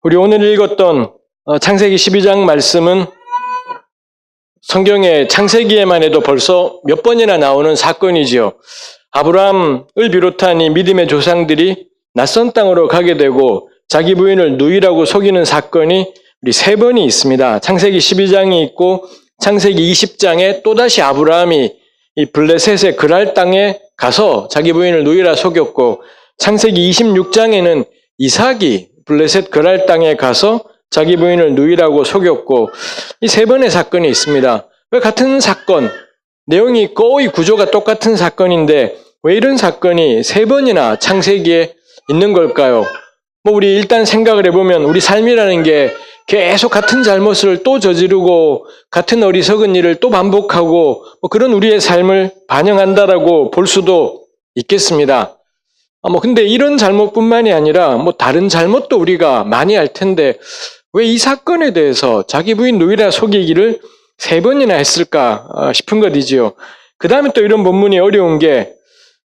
우리 오늘 읽었던 창세기 12장 말씀은 성경의 창세기에만 해도 벌써 몇 번이나 나오는 사건이지요. 아브라함을 비롯한 이 믿음의 조상들이 낯선 땅으로 가게 되고 자기 부인을 누이라고 속이는 사건이 우리 3번이 있습니다. 창세기 12장이 있고 창세기 20장에 또다시 아브라함이 이 블레셋의 그랄 땅에 가서 자기 부인을 누이라 속였고, 창세기 26장에는 이삭이 블레셋 그랄 땅에 가서 자기 부인을 누이라고 속였고, 이 3번의 사건이 있습니다. 왜 같은 사건, 내용이 거의 구조가 똑같은 사건인데 왜 이런 사건이 3번이나 창세기에 있는 걸까요? 우리 일단 생각을 해보면 우리 삶이라는 게 계속 같은 잘못을 또 저지르고 같은 어리석은 일을 또 반복하고 그런 우리의 삶을 반영한다라고 볼 수도 있겠습니다. 근데 이런 잘못뿐만이 아니라 다른 잘못도 우리가 많이 할 텐데 왜 이 사건에 대해서 자기 부인 누이라 속이기를 3번이나 했을까 싶은 것이지요. 그 다음에 또 이런 본문이 어려운 게,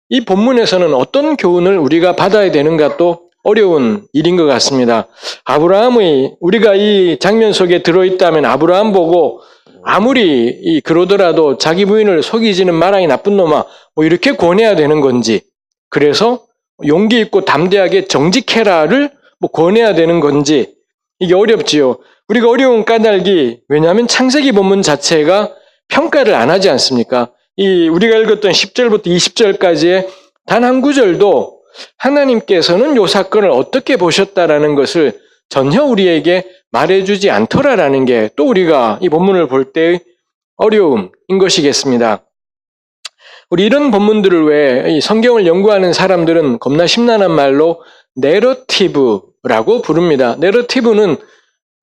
이 본문에서는 어떤 교훈을 우리가 받아야 되는가 또 어려운 일인 것 같습니다. 아브라함의, 우리가 이 장면 속에 들어있다면 아브라함 보고 아무리 그러더라도 자기 부인을 속이지는 마라 이 나쁜 놈아 이렇게 권해야 되는 건지, 그래서 용기 있고 담대하게 정직해라를 권해야 되는 건지, 이게 어렵지요. 우리가 어려운 까닭이, 왜냐하면 창세기 본문 자체가 평가를 안 하지 않습니까? 우리가 읽었던 10절부터 20절까지의 단 한 구절도 하나님께서는 이 사건을 어떻게 보셨다라는 것을 전혀 우리에게 말해주지 않더라라는 게 또 우리가 이 본문을 볼 때의 어려움인 것이겠습니다. 우리 이런 본문들을 왜 성경을 연구하는 사람들은 겁나 심란한 말로 내러티브라고 부릅니다. 내러티브는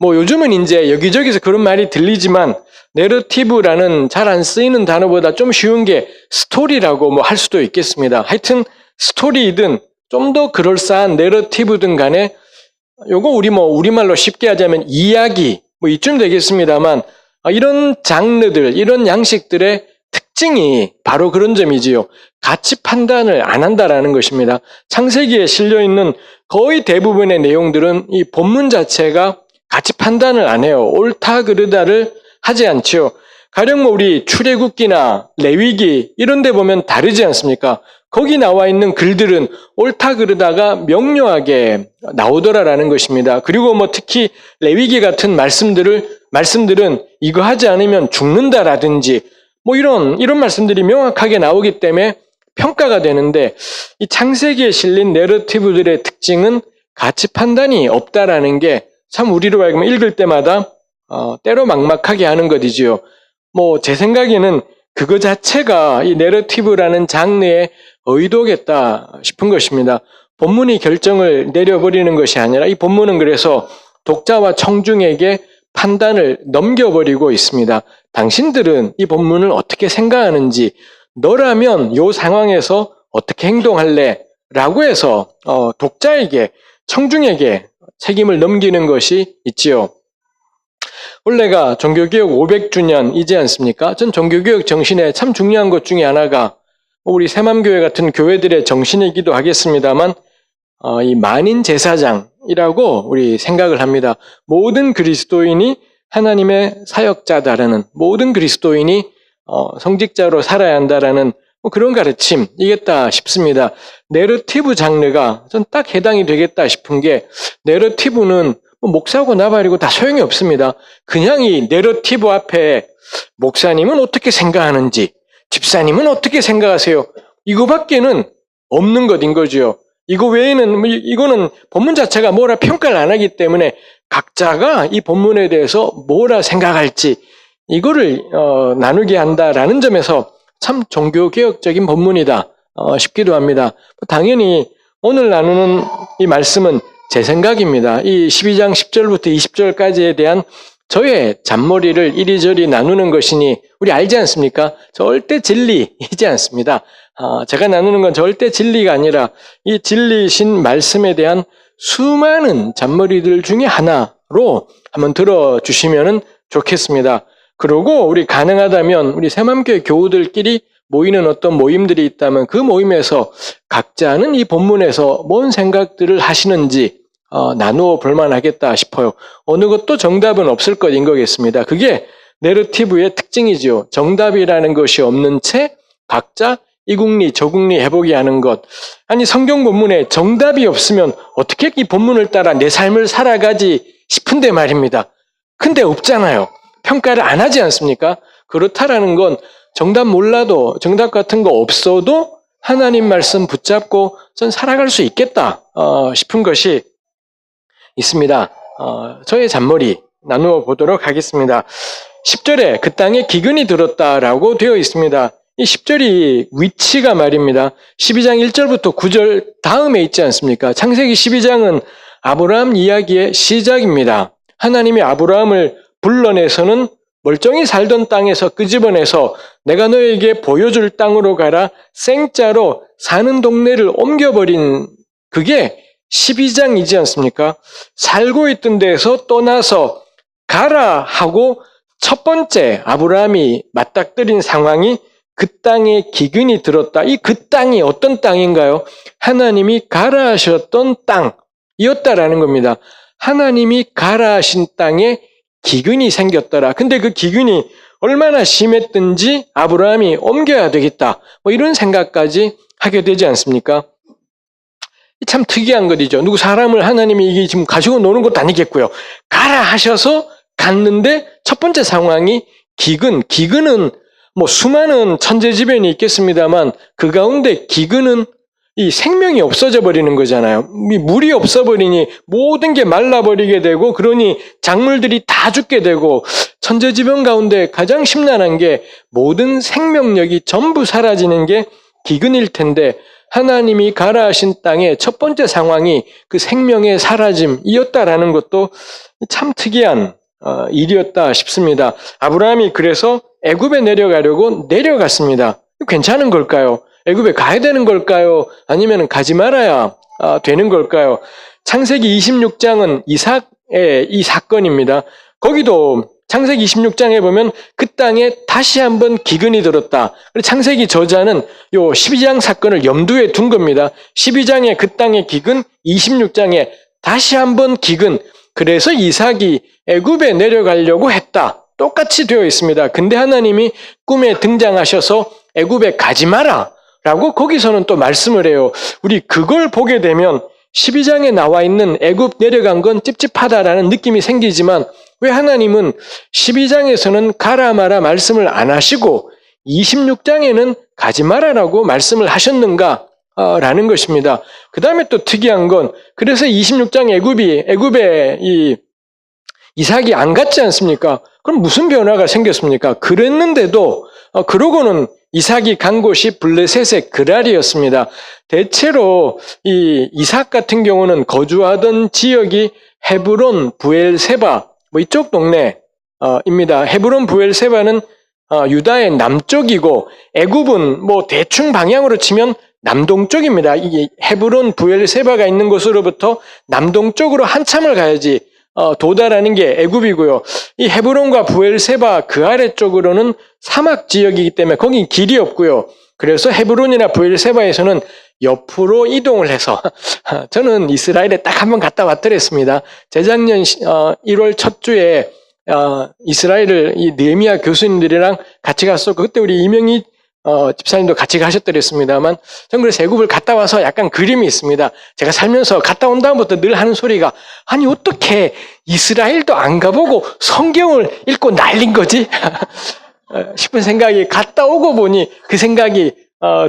요즘은 이제 여기저기서 그런 말이 들리지만, 내러티브라는 잘 안 쓰이는 단어보다 좀 쉬운 게 스토리라고 할 수도 있겠습니다. 하여튼 스토리이든 좀 더 그럴싸한 내러티브든 간에 요거 우리말로 쉽게 하자면 이야기 이쯤 되겠습니다만, 이런 장르들, 이런 양식들의 특징이 바로 그런 점이지요. 가치 판단을 안 한다라는 것입니다. 창세기에 실려있는 거의 대부분의 내용들은 이 본문 자체가 가치 판단을 안 해요. 옳다 그르다를 하지 않지요. 가령 우리 출애굽기나 레위기 이런 데 보면 다르지 않습니까? 거기 나와 있는 글들은 옳다 그르다가 명료하게 나오더라라는 것입니다. 그리고 특히 레위기 같은 말씀들은 이거 하지 않으면 죽는다라든지 이런 말씀들이 명확하게 나오기 때문에 평가가 되는데, 이 창세기에 실린 내러티브들의 특징은 가치 판단이 없다라는 게 참 우리로 하여금 읽을 때마다 때로 막막하게 하는 것이지요. 제 생각에는 그거 자체가 이 내러티브라는 장르의 의도겠다 싶은 것입니다. 본문이 결정을 내려버리는 것이 아니라 이 본문은 그래서 독자와 청중에게 판단을 넘겨버리고 있습니다. 당신들은 이 본문을 어떻게 생각하는지, 너라면 이 상황에서 어떻게 행동할래? 라고 해서 독자에게, 청중에게 책임을 넘기는 것이 있지요. 올해가 종교개혁 500주년이지 않습니까? 전 종교개혁 정신에 참 중요한 것 중에 하나가 우리 새맘교회 같은 교회들의 정신이기도 하겠습니다만, 이 만인 제사장이라고 우리 생각을 합니다. 모든 그리스도인이 하나님의 사역자다라는, 모든 그리스도인이 성직자로 살아야 한다라는 그런 가르침이겠다 싶습니다. 내러티브 장르가 전 딱 해당이 되겠다 싶은 게, 내러티브는 목사고 나발이고 다 소용이 없습니다. 그냥 이 내러티브 앞에 목사님은 어떻게 생각하는지, 집사님은 어떻게 생각하세요? 이거밖에는 없는 것인 거죠. 이거 외에는, 이거는 본문 자체가 뭐라 평가를 안 하기 때문에 각자가 이 본문에 대해서 뭐라 생각할지 이거를 나누게 한다라는 점에서 참 종교개혁적인 본문이다 싶기도 합니다. 당연히 오늘 나누는 이 말씀은 제 생각입니다. 이 12장 10절부터 20절까지에 대한 저의 잔머리를 이리저리 나누는 것이니 우리 알지 않습니까? 절대 진리이지 않습니다. 제가 나누는 건 절대 진리가 아니라 이 진리신 말씀에 대한 수많은 잔머리들 중에 하나로 한번 들어주시면 좋겠습니다. 그리고 우리 가능하다면 우리 새맘교회 교우들끼리 모이는 어떤 모임들이 있다면 그 모임에서 각자는 이 본문에서 뭔 생각들을 하시는지 나누어 볼 만하겠다 싶어요. 어느 것도 정답은 없을 것인 거겠습니다. 그게 내러티브의 특징이죠. 정답이라는 것이 없는 채 각자 이국리 저국리 해보게 하는 것. 아니 성경 본문에 정답이 없으면 어떻게 이 본문을 따라 내 삶을 살아가지 싶은데 말입니다. 근데 없잖아요. 평가를 안 하지 않습니까? 그렇다라는 건 정답 몰라도 정답 같은 거 없어도 하나님 말씀 붙잡고 전 살아갈 수 있겠다 싶은 것이 있습니다. 저의 잔머리 나누어 보도록 하겠습니다. 10절에 그 땅에 기근이 들었다라고 되어 있습니다. 이 10절이 위치가 말입니다. 12장 1절부터 9절 다음에 있지 않습니까? 창세기 12장은 아브라함 이야기의 시작입니다. 하나님이 아브라함을 불러내서는 멀쩡히 살던 땅에서 끄집어내서 내가 너에게 보여줄 땅으로 가라 생짜로 사는 동네를 옮겨버린 그게 12장이지 않습니까? 살고 있던 데에서 떠나서 가라 하고 첫 번째 아브라함이 맞닥뜨린 상황이 그 땅에 기근이 들었다. 이 그 땅이 어떤 땅인가요? 하나님이 가라 하셨던 땅이었다라는 겁니다. 하나님이 가라 하신 땅에 기근이 생겼더라. 근데 그 기근이 얼마나 심했든지 아브라함이 옮겨야 되겠다. 이런 생각까지 하게 되지 않습니까? 참 특이한 것이죠. 누구 사람을 하나님이 이게 지금 가지고 노는 것도 아니겠고요. 가라 하셔서 갔는데 첫 번째 상황이 기근. 기근은 수많은 천재지변이 있겠습니다만 그 가운데 기근은 이 생명이 없어져 버리는 거잖아요. 물이 없어버리니 모든 게 말라버리게 되고 그러니 작물들이 다 죽게 되고 천재지변 가운데 가장 심란한 게 모든 생명력이 전부 사라지는 게 기근일 텐데 하나님이 가라 하신 땅의 첫 번째 상황이 그 생명의 사라짐이었다라는 것도 참 특이한 일이었다 싶습니다. 아브라함이 그래서 애굽에 내려가려고 내려갔습니다. 괜찮은 걸까요? 애굽에 가야 되는 걸까요? 아니면 가지 말아야 되는 걸까요? 창세기 26장은 이삭의 이 사건입니다. 거기도 창세기 26장에 보면 그 땅에 다시 한번 기근이 들었다. 창세기 저자는 요 12장 사건을 염두에 둔 겁니다. 12장에 그 땅의 기근, 26장에 다시 한번 기근. 그래서 이삭이 애굽에 내려가려고 했다. 똑같이 되어 있습니다. 근데 하나님이 꿈에 등장하셔서 애굽에 가지 마라 라고 거기서는 또 말씀을 해요. 우리 그걸 보게 되면 12장에 나와 있는 애굽 내려간 건 찝찝하다라는 느낌이 생기지만 왜 하나님은 12장에서는 가라 마라 말씀을 안 하시고 26장에는 가지 마라라고 말씀을 하셨는가? 라는 것입니다. 그 다음에 또 특이한 건 그래서 26장 애굽에 이 이삭이 안 갔지 않습니까? 그럼 무슨 변화가 생겼습니까? 그랬는데도 그러고는 이삭이 간 곳이 블레셋의 그랄이었습니다. 대체로 이 이삭 같은 경우는 거주하던 지역이 헤브론, 부엘세바 이쪽 동네입니다. 헤브론, 부엘세바는 유다의 남쪽이고 애굽은 대충 방향으로 치면 남동쪽입니다. 이 헤브론, 부엘세바가 있는 곳으로부터 남동쪽으로 한참을 가야지 도달하는 게 애굽이고요. 이 헤브론과 부엘세바 그 아래쪽으로는 사막 지역이기 때문에 거긴 길이 없고요. 그래서 헤브론이나 부엘세바에서는 옆으로 이동을 해서 저는 이스라엘에 딱 한 번 갔다 왔더랬습니다. 재작년 1월 첫 주에 이스라엘을 이 느헤미야 교수님들이랑 같이 갔었고 그때 우리 이명희 집사님도 같이 가셨더랬습니다만 전 그래서 애굽을 갔다 와서 약간 그림이 있습니다. 제가 살면서 갔다 온 다음부터 늘 하는 소리가 아니 어떻게 이스라엘도 안 가보고 성경을 읽고 날린 거지? 싶은 생각이 갔다 오고 보니 그 생각이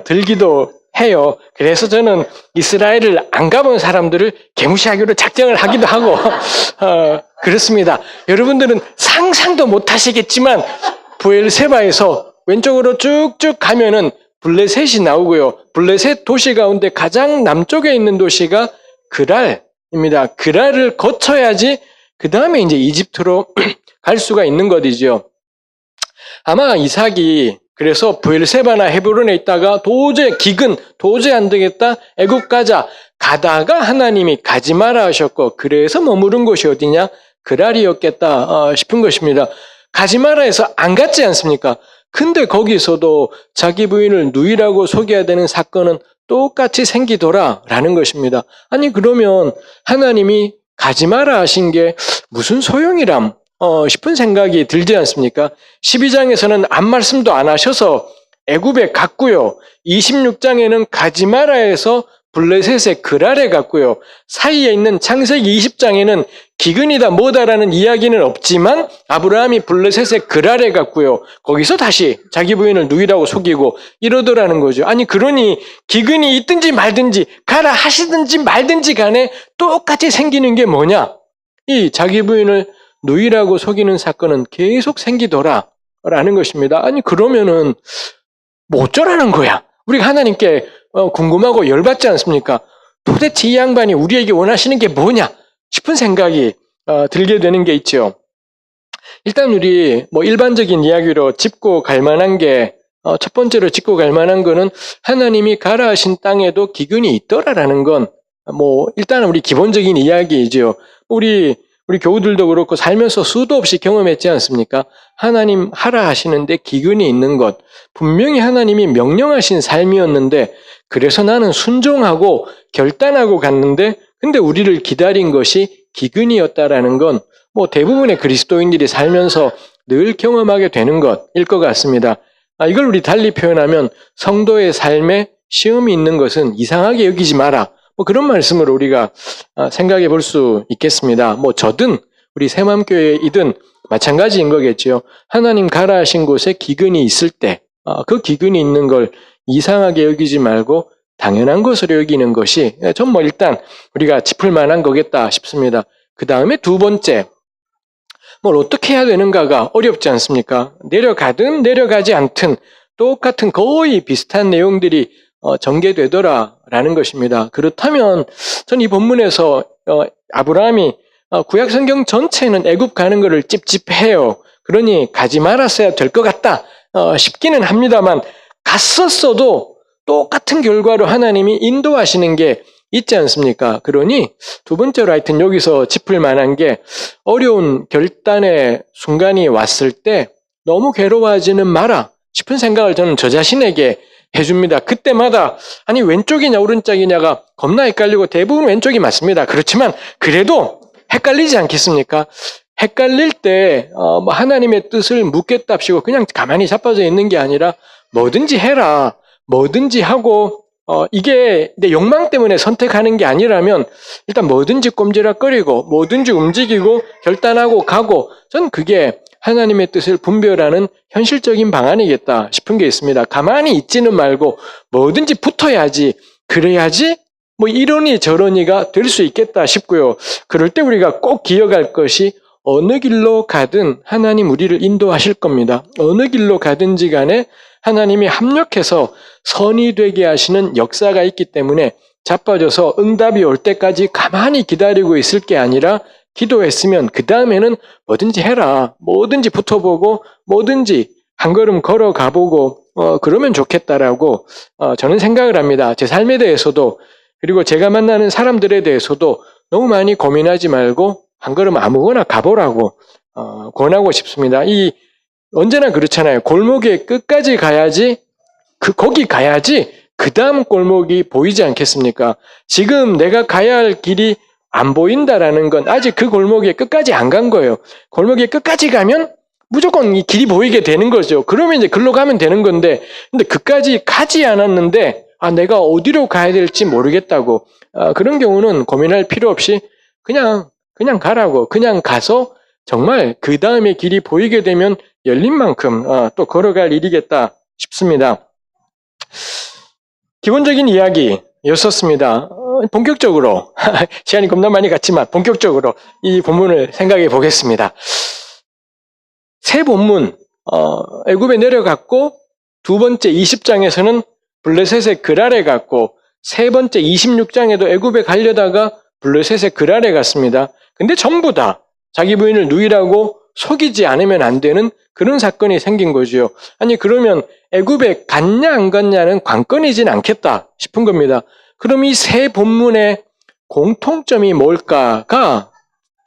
들기도 해요. 그래서 저는 이스라엘을 안 가본 사람들을 개무시하기로 작정을 하기도 하고 그렇습니다. 여러분들은 상상도 못 하시겠지만 부엘세바에서 왼쪽으로 쭉쭉 가면은 블레셋이 나오고요. 블레셋 도시 가운데 가장 남쪽에 있는 도시가 그랄입니다. 그랄을 거쳐야지 그 다음에 이제 이집트로 갈 수가 있는 것이죠. 아마 이삭이 그래서 부엘세바나 헤브론에 있다가 도저히 안 되겠다. 애굽 가다가 하나님이 가지 마라 하셨고 그래서 머무른 곳이 어디냐? 그랄이었겠다 싶은 것입니다. 가지 마라 해서 안 갔지 않습니까? 근데 거기서도 자기 부인을 누이라고 속여야 되는 사건은 똑같이 생기더라라는 것입니다. 아니 그러면 하나님이 가지 마라 하신 게 무슨 소용이람 싶은 생각이 들지 않습니까? 12장에서는 아무 말씀도 안 하셔서 애굽에 갔고요. 26장에는 가지 마라 해서 블레셋의 그랄에 갔고요. 사이에 있는 창세기 20장에는 기근이다 뭐다라는 이야기는 없지만 아브라함이 블레셋의 그랄에 갔고요. 거기서 다시 자기 부인을 누이라고 속이고 이러더라는 거죠. 아니 그러니 기근이 있든지 말든지 가라 하시든지 말든지 간에 똑같이 생기는 게 뭐냐? 이 자기 부인을 누이라고 속이는 사건은 계속 생기더라라는 것입니다. 아니 그러면은 뭐 어쩌라는 거야? 우리가 하나님께 궁금하고 열받지 않습니까? 도대체 이 양반이 우리에게 원하시는 게 뭐냐 싶은 생각이 들게 되는 게 있죠. 일단 우리 일반적인 이야기로 짚고 갈 만한 게 첫 번째로 짚고 갈 만한 거는 하나님이 가라 하신 땅에도 기근이 있더라라는 건 일단 우리 기본적인 이야기이죠. 우리 교우들도 그렇고 살면서 수도 없이 경험했지 않습니까? 하나님 하라 하시는데 기근이 있는 것. 분명히 하나님이 명령하신 삶이었는데 그래서 나는 순종하고 결단하고 갔는데 근데 우리를 기다린 것이 기근이었다라는 건 대부분의 그리스도인들이 살면서 늘 경험하게 되는 것일 것 같습니다. 이걸 우리 달리 표현하면 성도의 삶에 시험이 있는 것은 이상하게 여기지 마라. 그런 말씀으로 우리가 생각해 볼 수 있겠습니다. 저든 우리 새마음교회이든 마찬가지인 거겠지요. 하나님 가라 하신 곳에 기근이 있을 때 그 기근이 있는 걸 이상하게 여기지 말고 당연한 것으로 여기는 것이 전 일단 우리가 짚을 만한 거겠다 싶습니다. 그 다음에 두 번째, 뭘 어떻게 해야 되는가가 어렵지 않습니까? 내려가든 내려가지 않든 똑같은 거의 비슷한 내용들이 전개되더라라는 것입니다. 그렇다면 전 이 본문에서 아브라함이 구약 성경 전체는 애굽 가는 것을 찝찝해요. 그러니 가지 말았어야 될 것 같다 싶기는 합니다만 갔었어도 똑같은 결과로 하나님이 인도하시는 게 있지 않습니까? 그러니 두 번째로 하여튼 여기서 짚을 만한 게 어려운 결단의 순간이 왔을 때 너무 괴로워하지는 마라 싶은 생각을 저는 저 자신에게 해줍니다. 그때마다 아니 왼쪽이냐 오른쪽이냐가 겁나 헷갈리고 대부분 왼쪽이 맞습니다. 그렇지만 그래도 헷갈리지 않겠습니까? 헷갈릴 때 하나님의 뜻을 묻겠답시고 그냥 가만히 자빠져 있는 게 아니라 뭐든지 해라. 뭐든지 하고 이게 내 욕망 때문에 선택하는 게 아니라면 일단 뭐든지 꼼지락거리고 뭐든지 움직이고 결단하고 가고 전 그게 하나님의 뜻을 분별하는 현실적인 방안이겠다 싶은 게 있습니다. 가만히 있지는 말고 뭐든지 붙어야지 그래야지 이러니 저러니가 될 수 있겠다 싶고요. 그럴 때 우리가 꼭 기억할 것이 어느 길로 가든 하나님 우리를 인도하실 겁니다. 어느 길로 가든지 간에 하나님이 합력해서 선이 되게 하시는 역사가 있기 때문에 자빠져서 응답이 올 때까지 가만히 기다리고 있을 게 아니라 기도했으면 그 다음에는 뭐든지 해라. 뭐든지 붙어보고 뭐든지 한 걸음 걸어가보고 그러면 좋겠다라고 저는 생각을 합니다. 제 삶에 대해서도 그리고 제가 만나는 사람들에 대해서도 너무 많이 고민하지 말고 한 걸음 아무거나 가보라고 권하고 싶습니다. 언제나 그렇잖아요. 골목에 끝까지 가야지 거기 가야지 그 다음 골목이 보이지 않겠습니까? 지금 내가 가야 할 길이 안 보인다라는 건 아직 그 골목에 끝까지 안 간 거예요. 골목에 끝까지 가면 무조건 이 길이 보이게 되는 거죠. 그러면 이제 글로 가면 되는 건데, 근데 그까지 가지 않았는데, 내가 어디로 가야 될지 모르겠다고. 그런 경우는 고민할 필요 없이 그냥 가라고. 그냥 가서 정말 그 다음에 길이 보이게 되면 열린 만큼 또 걸어갈 일이겠다 싶습니다. 기본적인 이야기였었습니다. 본격적으로 시간이 겁나 많이 갔지만 본격적으로 이 본문을 생각해 보겠습니다. 새 본문 애굽에 내려갔고 두 번째 20장에서는 블레셋의 그랄에 갔고 세 번째 26장에도 애굽에 가려다가 블레셋의 그랄에 갔습니다. 근데 전부 다 자기 부인을 누이라고 속이지 않으면 안 되는 그런 사건이 생긴 거죠. 아니 그러면 애굽에 갔냐 안 갔냐는 관건이진 않겠다 싶은 겁니다. 그럼 이 세 본문의 공통점이 뭘까가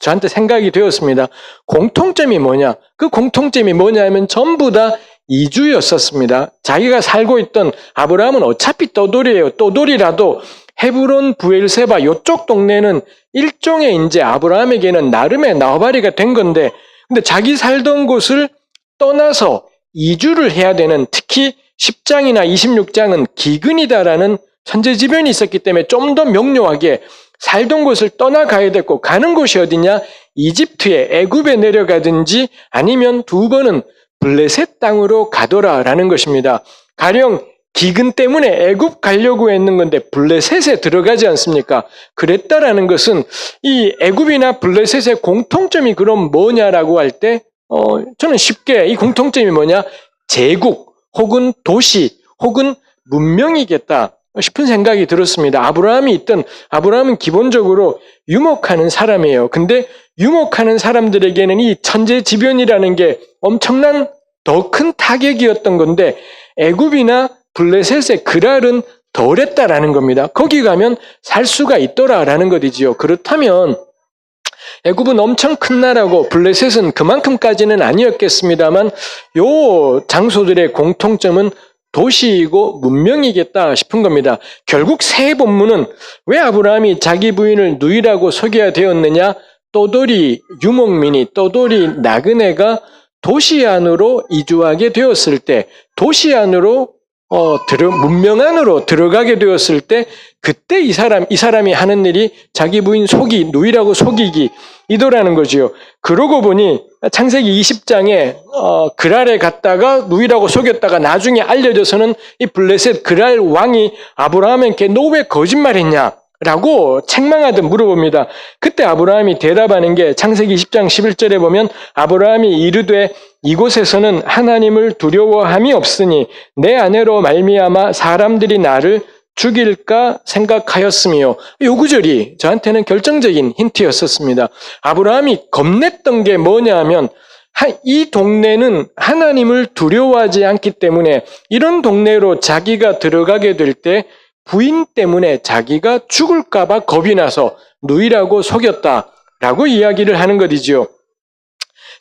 저한테 생각이 되었습니다. 공통점이 뭐냐? 그 공통점이 뭐냐 하면 전부 다 이주였었습니다. 자기가 살고 있던 아브라함은 어차피 떠돌이에요. 떠돌이라도 헤브론, 부엘세바 이쪽 동네는 일종의 이제 아브라함에게는 나름의 나와바리가 된 건데, 근데 자기 살던 곳을 떠나서 이주를 해야 되는, 특히 10장이나 26장은 기근이다라는 천재지변이 있었기 때문에 좀 더 명료하게 살던 곳을 떠나가야 됐고, 가는 곳이 어디냐? 이집트에, 애굽에 내려가든지 아니면 두 번은 블레셋 땅으로 가더라라는 것입니다. 가령 기근 때문에 애굽 가려고 했는 건데 블레셋에 들어가지 않습니까? 그랬다라는 것은 이 애굽이나 블레셋의 공통점이 그럼 뭐냐라고 할 때 저는 쉽게 이 공통점이 뭐냐? 제국 혹은 도시 혹은 문명이겠다 싶은 생각이 들었습니다. 아브라함은 기본적으로 유목하는 사람이에요. 근데 유목하는 사람들에게는 이 천재지변이라는 게 엄청난 더 큰 타격이었던 건데 애굽이나 블레셋의 그랄은 덜했다라는 겁니다. 거기 가면 살 수가 있더라라는 것이지요. 그렇다면 애굽은 엄청 큰 나라고 블레셋은 그만큼까지는 아니었겠습니다만 요 장소들의 공통점은 도시이고 문명이겠다 싶은 겁니다. 결국 새 본문은 왜 아브라함이 자기 부인을 누이라고 소개해야 되었느냐? 떠돌이 유목민이, 떠돌이 나그네가 도시 안으로 이주하게 되었을 때, 도시 안으로 문명 안으로 들어가게 되었을 때, 그때 이 사람이 하는 일이 자기 부인 누이라고 속이기 이더라는 거지요. 그러고 보니 창세기 20장에 그랄에 갔다가 누이라고 속였다가 나중에 알려져서는 이 블레셋 그랄 왕이 아브라함에게 너 왜 거짓말했냐? 라고 책망하듯 물어봅니다. 그때 아브라함이 대답하는 게 창세기 20장 11절에 보면 아브라함이 이르되 이곳에서는 하나님을 두려워함이 없으니 내 아내로 말미암아 사람들이 나를 죽일까 생각하였으며, 요 구절이 저한테는 결정적인 힌트였었습니다. 아브라함이 겁냈던 게 뭐냐 하면 이 동네는 하나님을 두려워하지 않기 때문에 이런 동네로 자기가 들어가게 될 때 부인 때문에 자기가 죽을까 봐 겁이 나서 누이라고 속였다라고 이야기를 하는 것이지요.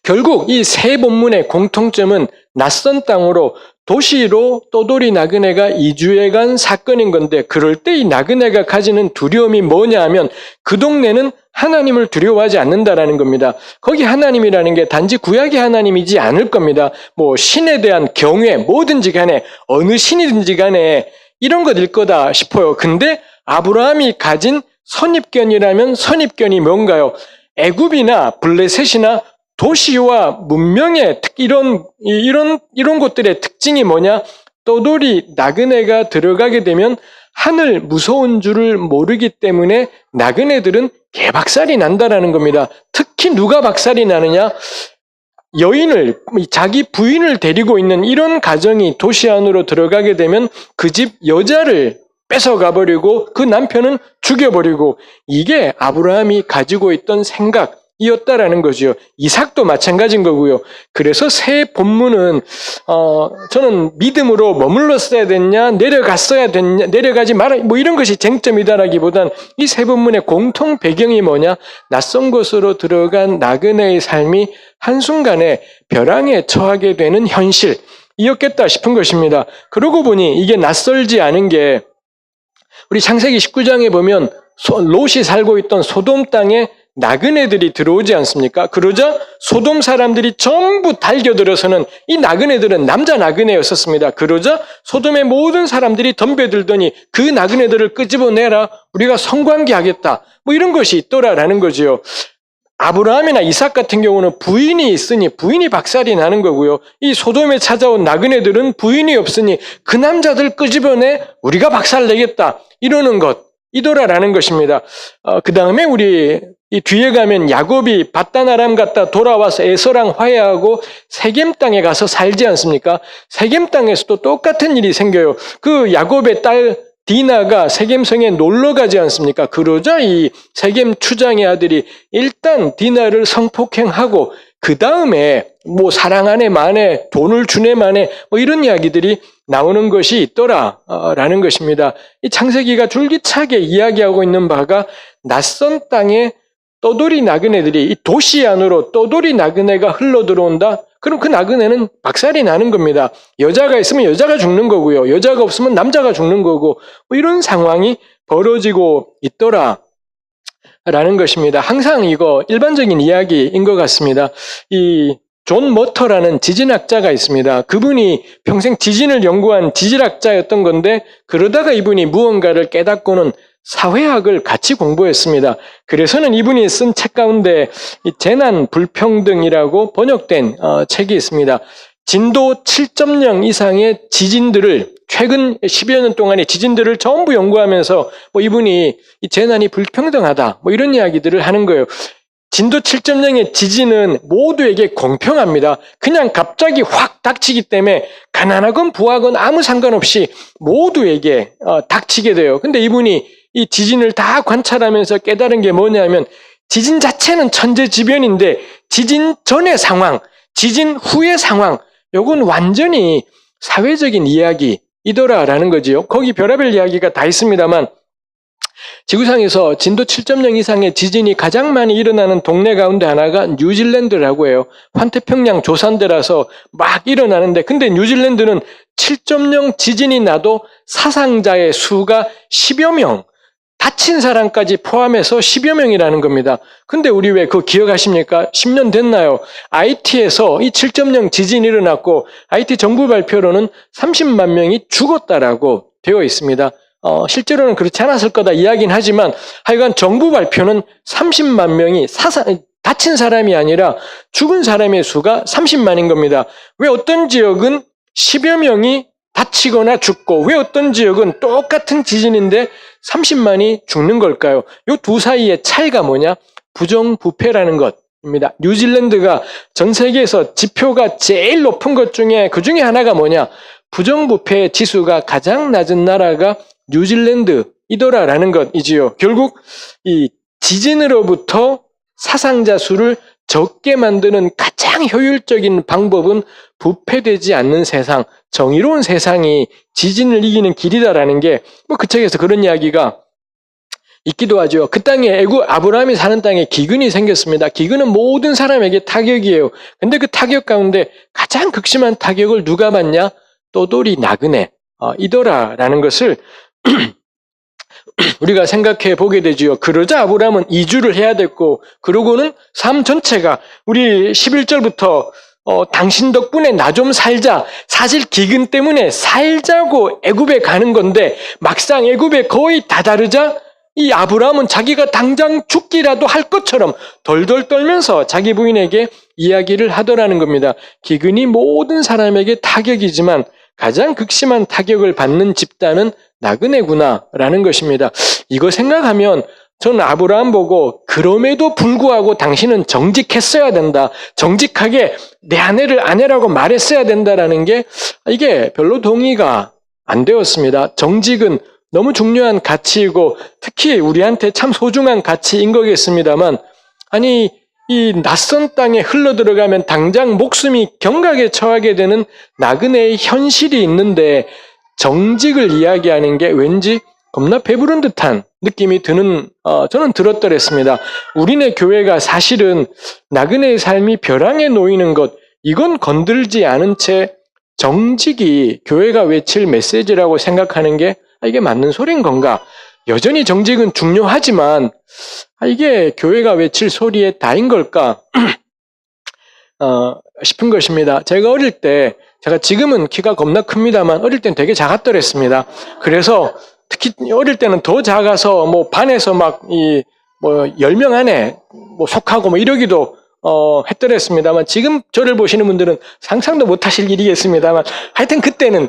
결국 이 세 본문의 공통점은 낯선 땅으로 도시로 떠돌이 나그네가 이주해 간 사건인 건데, 그럴 때 이 나그네가 가지는 두려움이 뭐냐 하면 그 동네는 하나님을 두려워하지 않는다라는 겁니다. 거기 하나님이라는 게 단지 구약의 하나님이지 않을 겁니다. 뭐 신에 대한 경외, 뭐든지 간에 어느 신이든지 간에 이런 것일 거다 싶어요. 근데 아브라함이 가진 선입견이라면 선입견이 뭔가요? 애굽이나 블레셋이나 도시와 문명의 이런 곳들의 특징이 뭐냐? 떠돌이 나그네가 들어가게 되면 하늘 무서운 줄을 모르기 때문에 나그네들은 개박살이 난다라는 겁니다. 특히 누가 박살이 나느냐? 자기 부인을 데리고 있는 이런 가정이 도시 안으로 들어가게 되면 그 집 여자를 뺏어가버리고 그 남편은 죽여버리고, 이게 아브라함이 가지고 있던 생각이었다라는 거죠. 이삭도 마찬가지인 거고요. 그래서 새 본문은 저는 믿음으로 머물렀어야 됐냐, 내려갔어야 됐냐, 내려가지 마라, 뭐 이런 것이 쟁점이다라기보단 이 새 본문의 공통 배경이 뭐냐? 낯선 곳으로 들어간 나그네의 삶이 한순간에 벼랑에 처하게 되는 현실이었겠다 싶은 것입니다. 그러고 보니 이게 낯설지 않은 게 우리 창세기 19장에 보면 롯이 살고 있던 소돔 땅에 나그네들이 들어오지 않습니까? 그러자 소돔 사람들이 전부 달겨들어서는 이 나그네들은 남자 나그네였었습니다. 그러자 소돔의 모든 사람들이 덤벼들더니 그 나그네들을 끄집어내라, 우리가 성관계하겠다, 뭐 이런 것이 있더라라는 거지요. 아브라함이나 이삭 같은 경우는 부인이 있으니 부인이 박살이 나는 거고요. 이 소돔에 찾아온 나그네들은 부인이 없으니 그 남자들 끄집어내 우리가 박살내겠다 이러는 것이더라라는 것입니다. 그 다음에 우리 이 뒤에 가면 야곱이 밧단 아람 갔다 돌아와서 에서랑 화해하고 세겜 땅에 가서 살지 않습니까? 세겜 땅에서도 똑같은 일이 생겨요. 그 야곱의 딸 디나가 세겜성에 놀러 가지 않습니까? 그러자 이 세겜 추장의 아들이 일단 디나를 성폭행하고 그 다음에 뭐 사랑하네 마네 돈을 주네 마네 뭐 이런 이야기들이 나오는 것이 있더라라는 것입니다. 이 창세기가 줄기차게 이야기하고 있는 바가 낯선 땅에 떠돌이 나그네들이 이 도시 안으로 떠돌이 나그네가 흘러 들어온다. 그럼 그 나그네는 박살이 나는 겁니다. 여자가 있으면 여자가 죽는 거고요. 여자가 없으면 남자가 죽는 거고 뭐 이런 상황이 벌어지고 있더라. 라는 것입니다. 항상 이거 일반적인 이야기인 것 같습니다. 이 존 머터라는 지진학자가 있습니다. 그분이 평생 지진을 연구한 지질학자였던 건데 그러다가 이분이 무언가를 깨닫고는 사회학을 같이 공부했습니다. 그래서는 이분이 쓴 책 가운데 이 재난 불평등이라고 번역된 책이 있습니다. 진도 7.0 이상의 지진들을 최근 10여 년 동안의 지진들을 전부 연구하면서 뭐 이분이 이 재난이 불평등하다 뭐 이런 이야기들을 하는 거예요. 진도 7.0의 지진은 모두에게 공평합니다. 그냥 갑자기 확 닥치기 때문에 가난하건 부하건 아무 상관없이 모두에게 닥치게 돼요. 근데 이분이 이 지진을 다 관찰하면서 깨달은 게 뭐냐면 지진 자체는 천재지변인데 지진 전의 상황, 지진 후의 상황 요건 완전히 사회적인 이야기이더라라는 거지요. 거기 별의별 이야기가 다 있습니다만 지구상에서 진도 7.0 이상의 지진이 가장 많이 일어나는 동네 가운데 하나가 뉴질랜드라고 해요. 환태평양 조산대라서 막 일어나는데 근데 뉴질랜드는 7.0 지진이 나도 사상자의 수가 10여 명, 다친 사람까지 포함해서 10여 명이라는 겁니다. 근데 우리 왜 그거 기억하십니까? 10년 됐나요? IT에서 이 7.0 지진이 일어났고 IT 정부 발표로는 30만 명이 죽었다라고 되어 있습니다. 실제로는 그렇지 않았을 거다 이야기는 하지만 하여간 정부 발표는 30만 명이 다친 사람이 아니라 죽은 사람의 수가 30만인 겁니다. 왜 어떤 지역은 10여 명이 다치거나 죽고 왜 어떤 지역은 똑같은 지진인데 30만이 죽는 걸까요? 이 두 사이의 차이가 뭐냐? 부정부패라는 것입니다. 뉴질랜드가 전 세계에서 지표가 제일 높은 것 중에 그 중에 하나가 뭐냐? 부정부패 지수가 가장 낮은 나라가 뉴질랜드이더라라는 것이지요. 결국 이 지진으로부터 사상자 수를 적게 만드는 가장 효율적인 방법은 부패되지 않는 세상, 정의로운 세상이 지진을 이기는 길이다라는 게 뭐 그 책에서 그런 이야기가 있기도 하죠. 그 땅에 아브라함이 사는 땅에 기근이 생겼습니다. 기근은 모든 사람에게 타격이에요. 근데 그 타격 가운데 가장 극심한 타격을 누가 받냐? 떠돌이 나그네 이더라라는 것을 우리가 생각해 보게 되지요. 그러자 아브라함은 이주를 해야 됐고 그러고는 삶 전체가 우리 11절부터 당신 덕분에 나 좀 살자. 사실 기근 때문에 살자고 애굽에 가는 건데 막상 애굽에 거의 다다르자 이 아브라함은 자기가 당장 죽기라도 할 것처럼 덜덜 떨면서 자기 부인에게 이야기를 하더라는 겁니다. 기근이 모든 사람에게 타격이지만 가장 극심한 타격을 받는 집단은 나그네구나라는 것입니다. 이거 생각하면 저는 아브라함 보고 그럼에도 불구하고 당신은 정직했어야 된다. 정직하게 내 아내라고 말했어야 된다라는 게 이게 별로 동의가 안 되었습니다. 정직은 너무 중요한 가치이고 특히 우리한테 참 소중한 가치인 거겠습니다만 아니 이 낯선 땅에 흘러들어가면 당장 목숨이 경각에 처하게 되는 나그네의 현실이 있는데 정직을 이야기하는 게 왠지 겁나 배부른 듯한 느낌이 드는 저는 들었더랬습니다. 우리네 교회가 사실은 나그네의 삶이 벼랑에 놓이는 것 이건 건들지 않은 채 정직이 교회가 외칠 메시지라고 생각하는 게 이게 맞는 소린 건가? 여전히 정직은 중요하지만 이게 교회가 외칠 소리에 다인 걸까 싶은 것입니다. 제가 어릴 때 제가 지금은 키가 겁나 큽니다만 어릴 땐 되게 작았더랬습니다. 그래서 특히 어릴 때는 더 작아서 뭐 반에서 막 10명 안에 속하고 뭐 이러기도 했더랬습니다만 지금 저를 보시는 분들은 상상도 못하실 일이겠습니다만 하여튼 그때는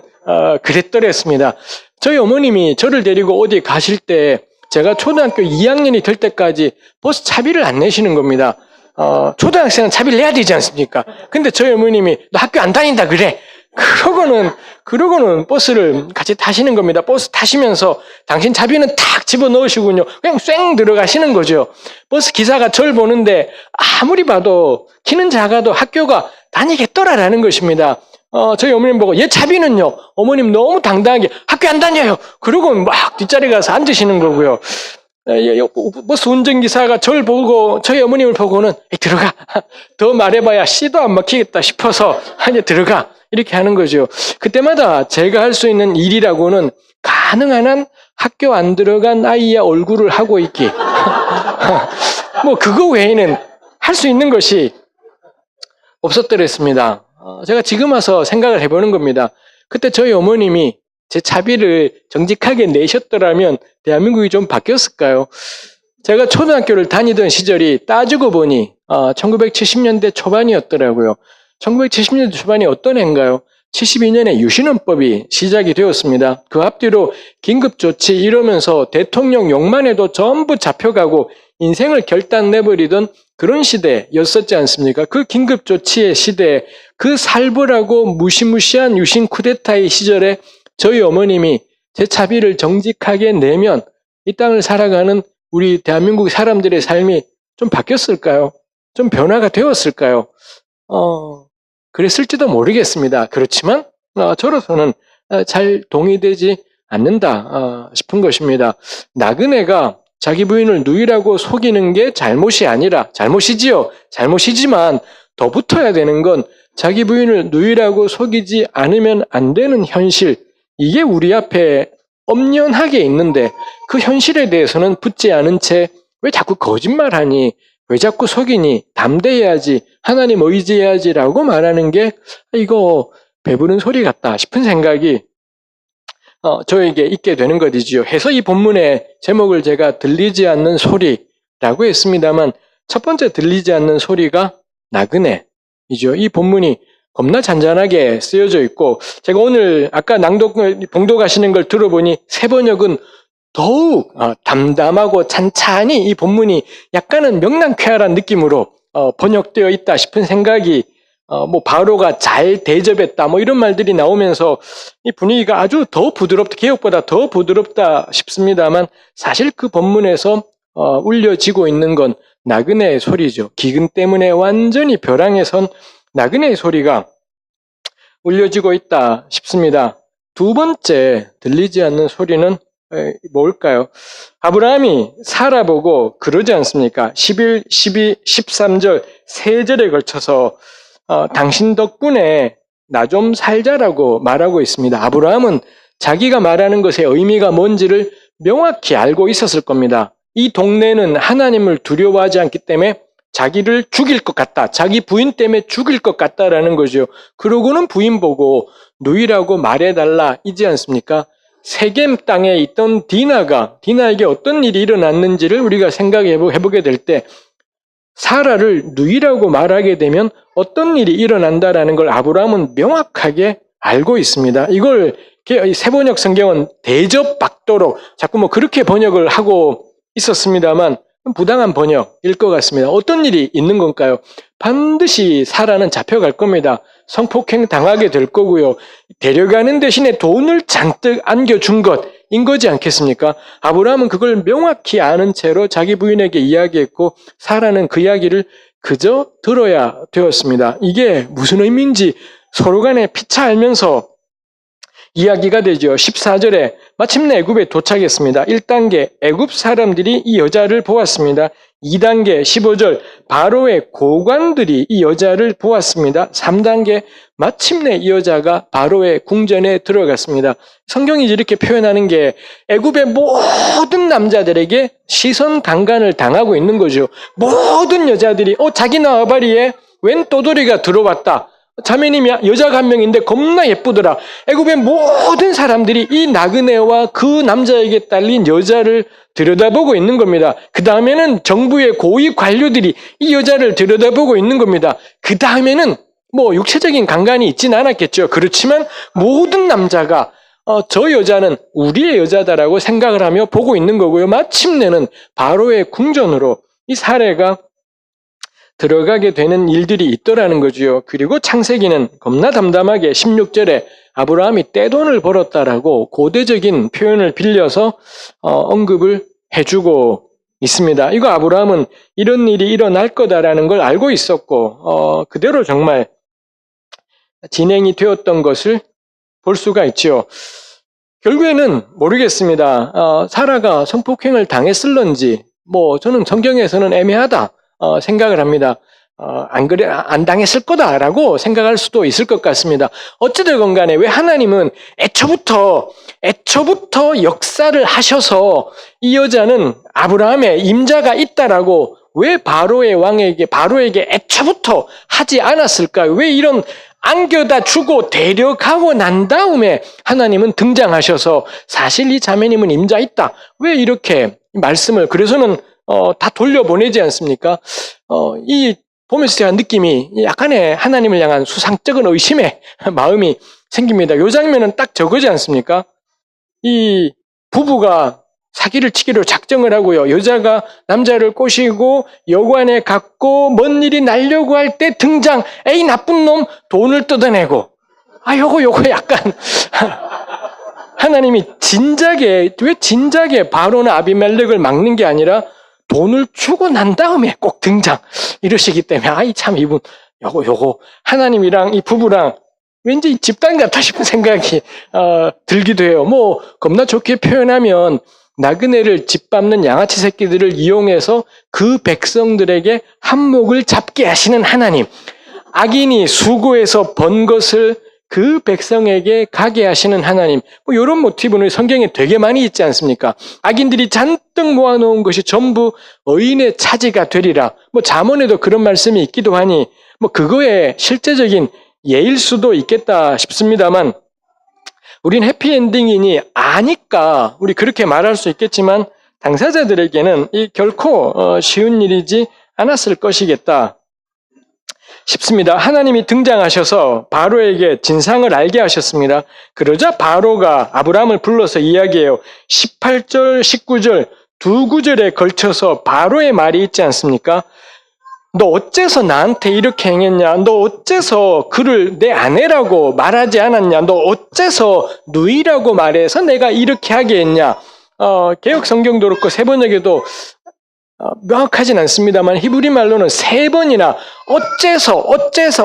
그랬더랬습니다. 저희 어머님이 저를 데리고 어디 가실 때 제가 초등학교 2학년이 될 때까지 버스 차비를 안 내시는 겁니다. 초등학생은 차비를 내야 되지 않습니까? 근데 저희 어머님이 너 학교 안 다닌다 그래. 그러고는 버스를 같이 타시는 겁니다. 버스 타시면서 당신 차비는 탁 집어넣으시군요. 그냥 쌩 들어가시는 거죠. 버스 기사가 절 보는데 아무리 봐도 키는 작아도 학교가 다니겠더라라는 것입니다. 저희 어머님 보고 얘 차비는요. 어머님 너무 당당하게 학교 안 다녀요. 그러고 막 뒷자리 가서 앉으시는 거고요. 버스 운전기사가 저를 보고 저희 어머님을 보고는 들어가, 더 말해봐야 씨도 안 먹히겠다 싶어서 이제 들어가, 이렇게 하는 거죠. 그때마다 제가 할 수 있는 일이라고는 가능한 한 학교 안 들어간 아이의 얼굴을 하고 있기 뭐 그거 외에는 할 수 있는 것이 없었더랬습니다. 제가 지금 와서 생각을 해보는 겁니다. 그때 저희 어머님이 제 차비를 정직하게 내셨더라면 대한민국이 좀 바뀌었을까요? 제가 초등학교를 다니던 시절이 따지고 보니 1970년대 초반이었더라고요. 1970년대 초반이 어떤 해인가요? 72년에 유신헌법이 시작이 되었습니다. 그 앞뒤로 긴급조치 이러면서 대통령 욕만 해도 전부 잡혀가고 인생을 결단 내버리던 그런 시대였었지 않습니까? 그 긴급조치의 시대에 그 살벌하고 무시무시한 유신 쿠데타의 시절에 저희 어머님이 제 차비를 정직하게 내면 이 땅을 살아가는 우리 대한민국 사람들의 삶이 좀 바뀌었을까요? 좀 변화가 되었을까요? 그랬을지도 모르겠습니다. 그렇지만 저로서는 잘 동의되지 않는다 싶은 것입니다. 나그네가 자기 부인을 누이라고 속이는 게 잘못이 아니라, 잘못이지요. 잘못이지만 더 붙어야 되는 건 자기 부인을 누이라고 속이지 않으면 안 되는 현실, 이게 우리 앞에 엄연하게 있는데 그 현실에 대해서는 붙지 않은 채 왜 자꾸 거짓말하니, 왜 자꾸 속이니, 담대해야지, 하나님 의지해야지라고 말하는 게 이거 배부른 소리 같다 싶은 생각이 저에게 있게 되는 것이지요. 해서 이 본문의 제목을 제가 들리지 않는 소리라고 했습니다만, 첫 번째 들리지 않는 소리가 나그네이죠. 이 본문이 겁나 잔잔하게 쓰여져 있고, 제가 오늘 아까 봉독하시는 걸 들어보니 새 번역은 더욱 담담하고 찬찬히 이 본문이 약간은 명랑쾌활한 느낌으로 번역되어 있다 싶은 생각이, 뭐 바로가 잘 대접했다 뭐 이런 말들이 나오면서 이 분위기가 아주 더 부드럽다, 개혁보다 더 부드럽다 싶습니다만, 사실 그 본문에서 울려지고 있는 건 나그네의 소리죠. 기근 때문에 완전히 벼랑에 선 나그네의 소리가 울려지고 있다 싶습니다. 두 번째 들리지 않는 소리는 뭘까요? 아브라함이 사라 보고 그러지 않습니까? 11, 12, 13절 세 절에 걸쳐서 당신 덕분에 나 좀 살자라고 말하고 있습니다. 아브라함은 자기가 말하는 것의 의미가 뭔지를 명확히 알고 있었을 겁니다. 이 동네는 하나님을 두려워하지 않기 때문에 자기를 죽일 것 같다, 자기 부인 때문에 죽일 것 같다라는 거죠. 그러고는 부인 보고 누이라고 말해달라 이지 않습니까? 세겜 땅에 있던 디나에게 어떤 일이 일어났는지를 우리가 생각해보게 될 때, 사라를 누이라고 말하게 되면 어떤 일이 일어난다라는 걸 아브라함은 명확하게 알고 있습니다. 이걸 세번역 성경은 대접받도록 자꾸 뭐 그렇게 번역을 하고 있었습니다만 부당한 번역일 것 같습니다. 어떤 일이 있는 건가요? 반드시 사라는 잡혀갈 겁니다. 성폭행 당하게 될 거고요. 데려가는 대신에 돈을 잔뜩 안겨준 것인 거지 않겠습니까? 아브라함은 그걸 명확히 아는 채로 자기 부인에게 이야기했고, 사라는 그 이야기를 그저 들어야 되었습니다. 이게 무슨 의미인지 서로 간에 피차 알면서 이야기가 되죠. 14절에 마침내 애굽에 도착했습니다. 1단계 애굽 사람들이 이 여자를 보았습니다. 2단계 15절 바로의 고관들이 이 여자를 보았습니다. 3단계 마침내 이 여자가 바로의 궁전에 들어갔습니다. 성경이 이렇게 표현하는 게 애굽의 모든 남자들에게 시선 강간을 당하고 있는 거죠. 모든 여자들이 자기 나와바리에 웬 또돌이가 들어왔다. 자매님이 여자가 한 명인데 겁나 예쁘더라. 애굽의 모든 사람들이 이 나그네와 그 남자에게 딸린 여자를 들여다보고 있는 겁니다. 그 다음에는 정부의 고위 관료들이 이 여자를 들여다보고 있는 겁니다. 그 다음에는 뭐 육체적인 강간이 있진 않았겠죠. 그렇지만 모든 남자가 저 여자는 우리의 여자다라고 생각을 하며 보고 있는 거고요. 마침내는 바로의 궁전으로 이 사례가 들어가게 되는 일들이 있더라는 거죠. 그리고 창세기는 겁나 담담하게 16절에 아브라함이 떼돈을 벌었다라고 고대적인 표현을 빌려서 언급을 해주고 있습니다. 이거 아브라함은 이런 일이 일어날 거다라는 걸 알고 있었고 그대로 정말 진행이 되었던 것을 볼 수가 있죠. 결국에는 모르겠습니다. 사라가 성폭행을 당했을런지 저는 성경에서는 애매하다 생각을 합니다. 안 당했을 거다라고 생각할 수도 있을 것 같습니다. 어찌되건 간에 왜 하나님은 애초부터 역사를 하셔서 이 여자는 아브라함의 임자가 있다라고 왜 바로에게 애초부터 하지 않았을까요? 왜 이런 안겨다 주고 데려가고 난 다음에 하나님은 등장하셔서 사실 이 자매님은 임자 있다. 왜 이렇게 말씀을 그래서는 다 돌려보내지 않습니까? 보면서 제가 느낌이 약간의 하나님을 향한 수상쩍은 의심의 마음이 생깁니다. 이 장면은 딱 저거지 않습니까? 이 부부가 사기를 치기로 작정을 하고요. 여자가 남자를 꼬시고 여관에 갔고 먼 일이 나려고 할 때 등장. 에이 나쁜 놈 돈을 뜯어내고. 요거 약간 하나님이 왜 진작에 바로나 아비멜렉을 막는 게 아니라 돈을 주고 난 다음에 꼭 등장 이러시기 때문에 참 이분 요거 하나님이랑 이 부부랑 왠지 집단 같다 싶은 생각이 들기도 해요. 겁나 좋게 표현하면 나그네를 짓밟는 양아치 새끼들을 이용해서 그 백성들에게 한몫을 잡게 하시는 하나님. 악인이 수고해서 번 것을 그 백성에게 가게 하시는 하나님. 이런 모티브는 성경에 되게 많이 있지 않습니까? 악인들이 잔뜩 모아놓은 것이 전부 의인의 차지가 되리라. 잠언에도 그런 말씀이 있기도 하니 그거의 실제적인 예일 수도 있겠다 싶습니다만 우린 해피엔딩이니 아니까 우리 그렇게 말할 수 있겠지만 당사자들에게는 이 결코 쉬운 일이지 않았을 것이겠다 싶습니다. 하나님이 등장하셔서 바로에게 진상을 알게 하셨습니다. 그러자 바로가 아브라함을 불러서 이야기해요. 18절, 19절 두 구절에 걸쳐서 바로의 말이 있지 않습니까? 너 어째서 나한테 이렇게 행했냐? 너 어째서 그를 내 아내라고 말하지 않았냐? 너 어째서 누이라고 말해서 내가 이렇게 하게 했냐? 개역 성경도 그렇고 세번역에도 명확하진 않습니다만 히브리 말로는 3번이나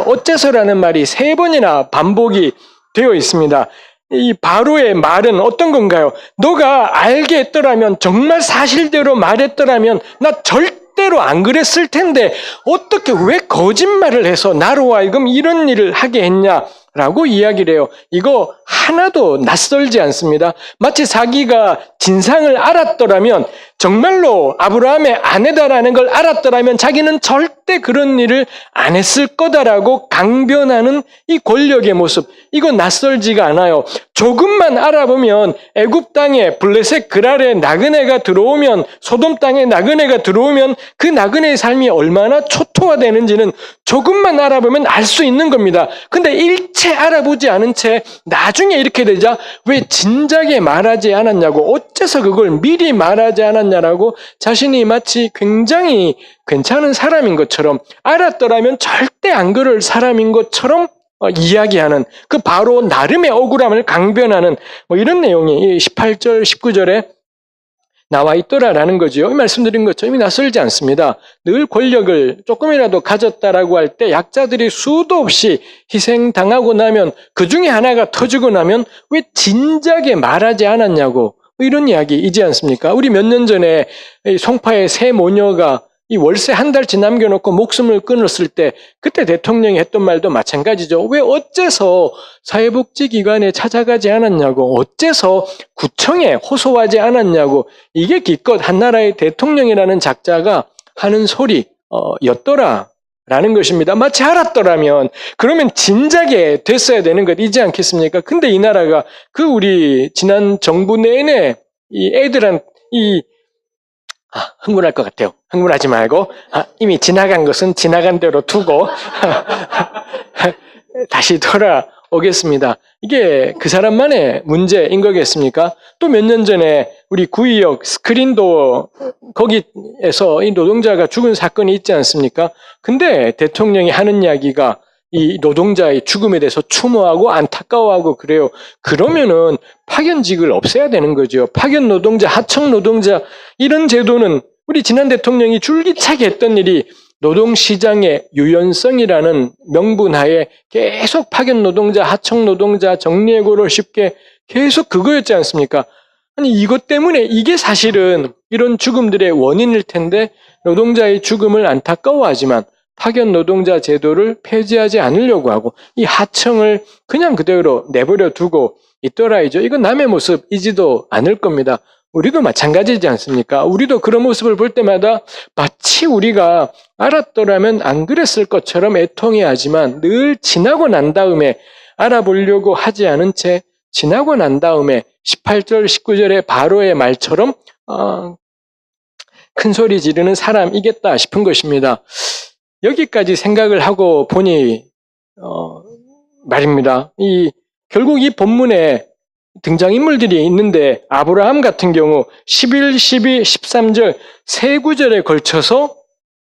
어째서라는 말이 3번이나 반복이 되어 있습니다. 이 바로의 말은 어떤 건가요? 너가 알게 했더라면 정말 사실대로 말했더라면 나 절대로 안 그랬을 텐데 어떻게 왜 거짓말을 해서 나로 하여금 이런 일을 하게 했냐? 라고 이야기를 해요. 이거 하나도 낯설지 않습니다. 마치 자기가 진상을 알았더라면 정말로 아브라함의 아내다라는 걸 알았더라면 자기는 절대 그런 일을 안 했을 거다라고 강변하는 이 권력의 모습. 이거 낯설지가 않아요. 조금만 알아보면 애굽 땅에 블레셋 그랄의 나그네가 들어오면 소돔 땅에 나그네가 들어오면 그 나그네의 삶이 얼마나 초토화되는지는 조금만 알아보면 알 수 있는 겁니다. 근데 일체 알아보지 않은 채 나중에 이렇게 되자 왜 진작에 말하지 않았냐고 어째서 그걸 미리 말하지 않았냐라고 자신이 마치 굉장히 괜찮은 사람인 것처럼 알았더라면 절대 안 그럴 사람인 것처럼 이야기하는 그 바로 나름의 억울함을 강변하는 이런 내용이 18절, 19절에 나와 있더라라는 거죠. 말씀드린 것처럼 이미 낯설지 않습니다. 늘 권력을 조금이라도 가졌다라고 할 때 약자들이 수도 없이 희생당하고 나면 그 중에 하나가 터지고 나면 왜 진작에 말하지 않았냐고 이런 이야기이지 않습니까? 우리 몇 년 전에 송파의 새 모녀가 이 월세 한 달치 남겨놓고 목숨을 끊었을 때 그때 대통령이 했던 말도 마찬가지죠. 왜 어째서 사회복지기관에 찾아가지 않았냐고 어째서 구청에 호소하지 않았냐고 이게 기껏 한나라의 대통령이라는 작자가 하는 소리였더라라는 것입니다. 마치 알았더라면 그러면 진작에 됐어야 되는 것이지 않겠습니까? 근데 이 나라가 우리 지난 정부 내내 이 애들한 흥분할 것 같아요. 흥분하지 말고 이미 지나간 것은 지나간 대로 두고 다시 돌아오겠습니다. 이게 그 사람만의 문제인 거겠습니까? 또 몇 년 전에 우리 구의역 스크린도 거기에서 이 노동자가 죽은 사건이 있지 않습니까? 근데 대통령이 하는 이야기가 이 노동자의 죽음에 대해서 추모하고 안타까워하고 그래요. 그러면은 파견직을 없애야 되는 거죠. 파견 노동자, 하청 노동자 이런 제도는 우리 지난 대통령이 줄기차게 했던 일이 노동시장의 유연성이라는 명분 하에 계속 파견 노동자, 하청 노동자, 정리해고를 쉽게 계속 그거였지 않습니까? 아니, 이것 때문에 이게 사실은 이런 죽음들의 원인일 텐데 노동자의 죽음을 안타까워하지만 파견 노동자 제도를 폐지하지 않으려고 하고 이 하청을 그냥 그대로 내버려 두고 있더라이죠. 이건 남의 모습이지도 않을 겁니다. 우리도 마찬가지지 않습니까? 우리도 그런 모습을 볼 때마다 마치 우리가 알았더라면 안 그랬을 것처럼 애통해하지만 늘 지나고 난 다음에 알아보려고 하지 않은 채 지나고 난 다음에 18절, 19절의 바로의 말처럼 큰 소리 지르는 사람이겠다 싶은 것입니다. 여기까지 생각을 하고 보니 말입니다. 결국 이 본문에 등장인물들이 있는데 아브라함 같은 경우 11, 12, 13절 세 구절에 걸쳐서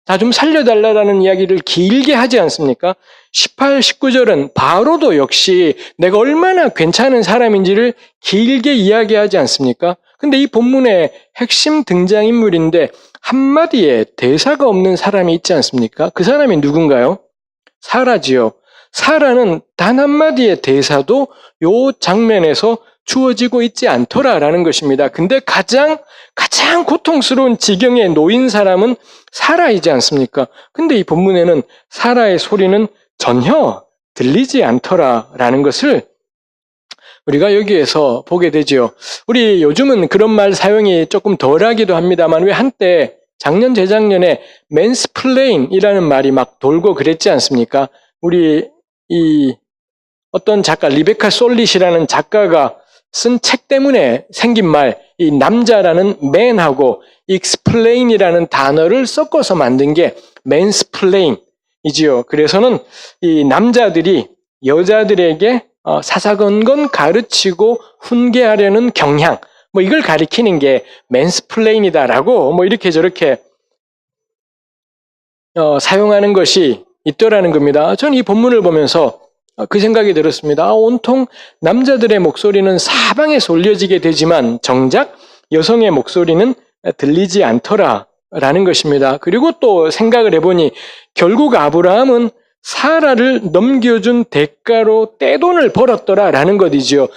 다 좀 살려달라는 이야기를 길게 하지 않습니까? 18, 19절은 바로도 역시 내가 얼마나 괜찮은 사람인지를 길게 이야기하지 않습니까? 근데 이 본문의 핵심 등장인물인데 한마디에 대사가 없는 사람이 있지 않습니까? 그 사람이 누군가요? 사라지요. 사라는 단 한마디의 대사도 요 장면에서 주어지고 있지 않더라라는 것입니다. 근데 가장 고통스러운 지경에 놓인 사람은 사라이지 않습니까? 근데 이 본문에는 사라의 소리는 전혀 들리지 않더라라는 것을 우리가 여기에서 보게 되죠. 우리 요즘은 그런 말 사용이 조금 덜하기도 합니다만 왜 한때 작년 재작년에 맨스플레인이라는 말이 막 돌고 그랬지 않습니까? 우리 어떤 작가 리베카 솔릿이라는 작가가 쓴 책 때문에 생긴 말, 이 남자라는 man하고 explain이라는 단어를 섞어서 만든 게 mansplain이지요. 그래서는 이 남자들이 여자들에게 사사건건 가르치고 훈계하려는 경향, 이걸 가리키는 게 mansplain이다라고 이렇게 저렇게 사용하는 것이 있더라는 겁니다. 저는 이 본문을 보면서 그 생각이 들었습니다. 온통 남자들의 목소리는 사방에서 울려지게 되지만 정작 여성의 목소리는 들리지 않더라라는 것입니다. 그리고 또 생각을 해보니 결국 아브라함은 사라를 넘겨준 대가로 떼돈을 벌었더라라는 것이죠.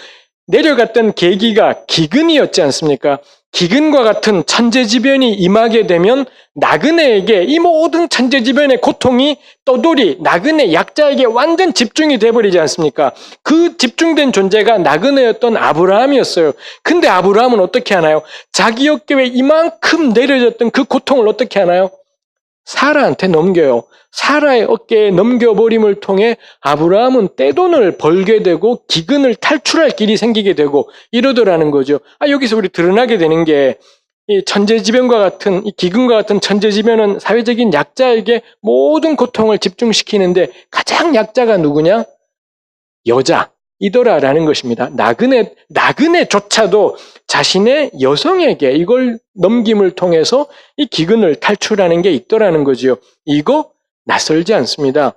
내려갔던 계기가 기근이었지 않습니까? 기근과 같은 천재지변이 임하게 되면 나그네에게 이 모든 천재지변의 고통이 떠돌이 나그네 약자에게 완전 집중이 돼버리지 않습니까? 그 집중된 존재가 나그네였던 아브라함이었어요. 근데 아브라함은 어떻게 하나요? 자기 어깨에 이만큼 내려졌던 그 고통을 어떻게 하나요? 사라한테 넘겨요. 사라의 어깨에 넘겨버림을 통해 아브라함은 떼돈을 벌게 되고 기근을 탈출할 길이 생기게 되고 이러더라는 거죠. 여기서 우리 드러나게 되는 게 이 천재지변과 같은 이 기근과 같은 천재지변은 사회적인 약자에게 모든 고통을 집중시키는데 가장 약자가 누구냐? 여자이더라라는 것입니다. 나그네조차도 자신의 여성에게 이걸 넘김을 통해서 이 기근을 탈출하는 게 있더라는 거지요. 이거 낯설지 않습니다.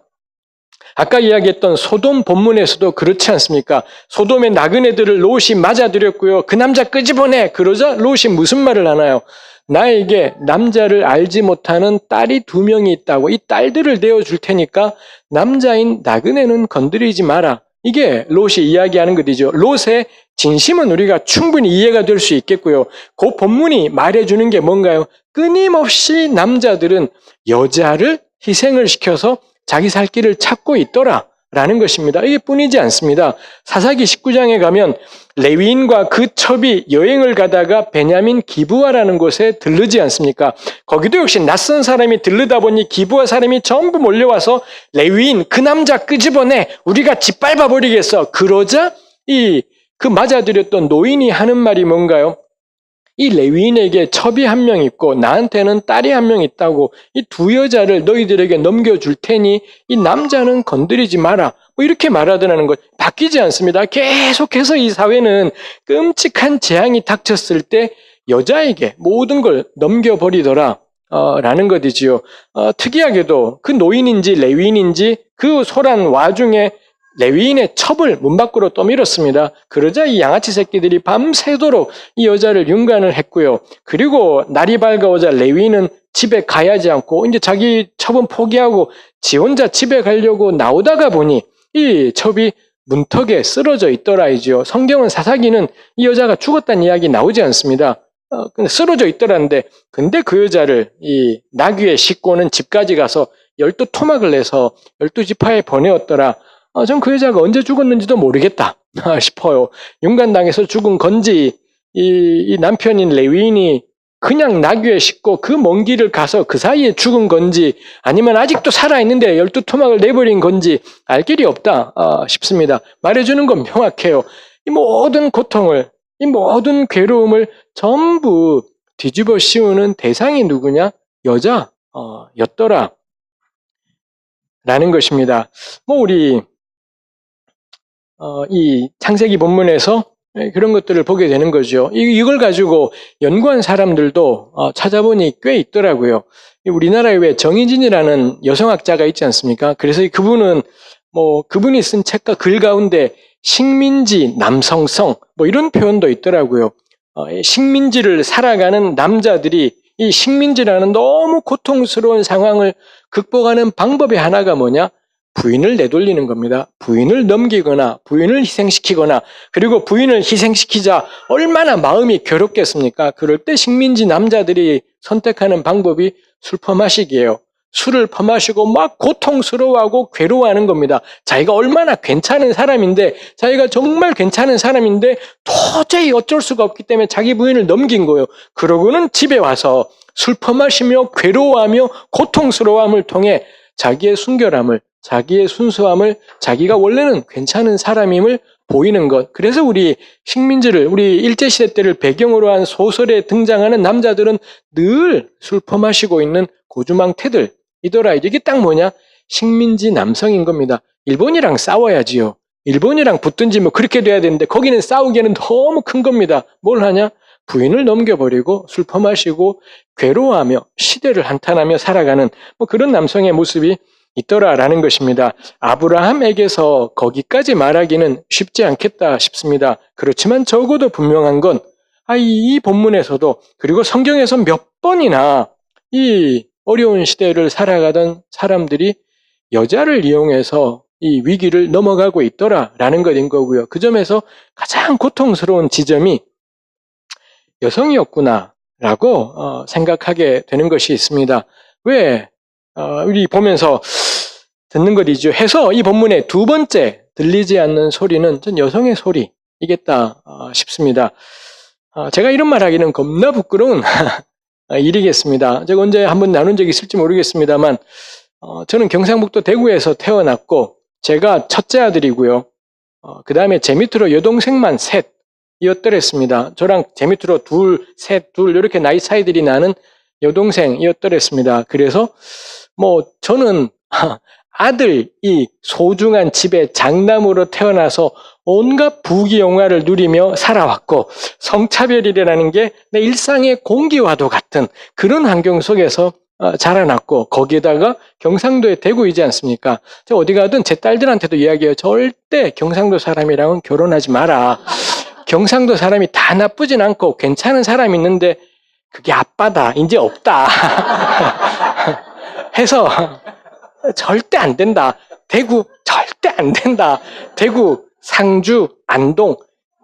아까 이야기했던 소돔 본문에서도 그렇지 않습니까? 소돔의 나그네들을 롯이 맞아들였고요. 그 남자 끄집어내! 그러자 롯이 무슨 말을 하나요? 나에게 남자를 알지 못하는 딸이 2명이 있다고 이 딸들을 내어줄 테니까 남자인 나그네는 건드리지 마라. 이게 롯이 이야기하는 것이죠. 롯의 진심은 우리가 충분히 이해가 될 수 있겠고요. 그 본문이 말해주는 게 뭔가요? 끊임없이 남자들은 여자를 희생을 시켜서 자기 살 길을 찾고 있더라라는 것입니다. 이게 뿐이지 않습니다. 사사기 19장에 가면 레위인과 그 첩이 여행을 가다가 베냐민 기브아라는 곳에 들르지 않습니까? 거기도 역시 낯선 사람이 들르다 보니 기브아 사람이 전부 몰려와서 레위인 그 남자 끄집어내 우리가 짓밟아 버리겠어. 그러자 그 맞아들였던 노인이 하는 말이 뭔가요? 이 레위인에게 첩이 1명 있고 나한테는 딸이 1명 있다고 이 2 여자를 너희들에게 넘겨줄 테니 이 남자는 건드리지 마라. 이렇게 말하더라는 것. 바뀌지 않습니다. 계속해서 이 사회는 끔찍한 재앙이 닥쳤을 때 여자에게 모든 걸 넘겨버리더라 라는 것이지요. 특이하게도 그 노인인지 레위인인지 그 소란 와중에 레위인의 첩을 문 밖으로 떠밀었습니다. 그러자 이 양아치 새끼들이 밤새도록 이 여자를 윤관을 했고요. 그리고 날이 밝아오자 레위인은 집에 가야지 않고 이제 자기 첩은 포기하고 지 혼자 집에 가려고 나오다가 보니 이 첩이 문턱에 쓰러져 있더라이죠. 성경은 사사기는 이 여자가 죽었다는 이야기 나오지 않습니다. 근데 쓰러져 있더라는데, 근데 그 여자를 이 나귀에 싣고는 집까지 가서 12토막을 내서 12지파에 보내었더라. 전 그 여자가 언제 죽었는지도 모르겠다 싶어요. 윤관당에서 죽은 건지, 이 남편인 레위인이 그냥 나귀에 싣고 그 먼 길을 가서 그 사이에 죽은 건지, 아니면 아직도 살아있는데 12토막을 내버린 건지 알 길이 없다 싶습니다. 말해주는 건 명확해요. 이 모든 고통을, 이 모든 괴로움을 전부 뒤집어 씌우는 대상이 누구냐? 여자였더라 라는 것입니다. 우리 이 창세기 본문에서 그런 것들을 보게 되는 거죠. 이걸 가지고 연구한 사람들도 찾아보니 꽤 있더라고요. 우리나라에 왜 정희진이라는 여성학자가 있지 않습니까? 그래서 그분이 쓴 책과 글 가운데 식민지, 남성성 이런 표현도 있더라고요. 식민지를 살아가는 남자들이 이 식민지라는 너무 고통스러운 상황을 극복하는 방법의 하나가 뭐냐? 부인을 내돌리는 겁니다. 부인을 넘기거나 부인을 희생시키거나, 그리고 부인을 희생시키자 얼마나 마음이 괴롭겠습니까? 그럴 때 식민지 남자들이 선택하는 방법이 술 퍼마시기예요. 술을 퍼마시고 막 고통스러워하고 괴로워하는 겁니다. 자기가 얼마나 괜찮은 사람인데, 자기가 정말 괜찮은 사람인데 도저히 어쩔 수가 없기 때문에 자기 부인을 넘긴 거예요. 그러고는 집에 와서 술 퍼마시며 괴로워하며 고통스러워함을 통해 자기의 순결함을, 자기의 순수함을, 자기가 원래는 괜찮은 사람임을 보이는 것. 그래서 우리 식민지를, 우리 일제시대 때를 배경으로 한 소설에 등장하는 남자들은 늘 술 퍼마시고 있는 고주망태들이더라. 이게 딱 뭐냐? 식민지 남성인 겁니다. 일본이랑 싸워야지요. 일본이랑 붙든지 그렇게 돼야 되는데, 거기는 싸우기에는 너무 큰 겁니다. 뭘 하냐? 부인을 넘겨버리고 술 퍼마시고 괴로워하며 시대를 한탄하며 살아가는 그런 남성의 모습이 있더라라는 것입니다. 아브라함에게서 거기까지 말하기는 쉽지 않겠다 싶습니다. 그렇지만 적어도 분명한 건 이 본문에서도, 그리고 성경에서 몇 번이나 이 어려운 시대를 살아가던 사람들이 여자를 이용해서 이 위기를 넘어가고 있더라라는 것인 거고요. 그 점에서 가장 고통스러운 지점이 여성이었구나라고 생각하게 되는 것이 있습니다. 왜 우리 보면서 듣는 것이죠. 해서 이 본문의 두 번째 들리지 않는 소리는 전 여성의 소리이겠다 싶습니다. 제가 이런 말 하기는 겁나 부끄러운 일이겠습니다. 제가 언제 한번 나눈 적이 있을지 모르겠습니다만, 저는 경상북도 대구에서 태어났고, 제가 첫째 아들이고요. 그 다음에 제 밑으로 여동생만 셋이었더랬습니다. 저랑 제 밑으로 둘 이렇게 나이 차이들이 나는 여동생이었더랬습니다. 그래서 저는 아들, 이 소중한 집의 장남으로 태어나서 온갖 부귀영화를 누리며 살아왔고, 성차별이라는 게 내 일상의 공기와도 같은 그런 환경 속에서 자라났고, 거기에다가 경상도의 대구이지 않습니까? 제가 어디 가든 제 딸들한테도 이야기해요. 절대 경상도 사람이랑은 결혼하지 마라. 경상도 사람이 다 나쁘진 않고 괜찮은 사람이 있는데 그게 아빠다, 이제 없다 해서 절대 안 된다. 대구 절대 안 된다. 대구, 상주, 안동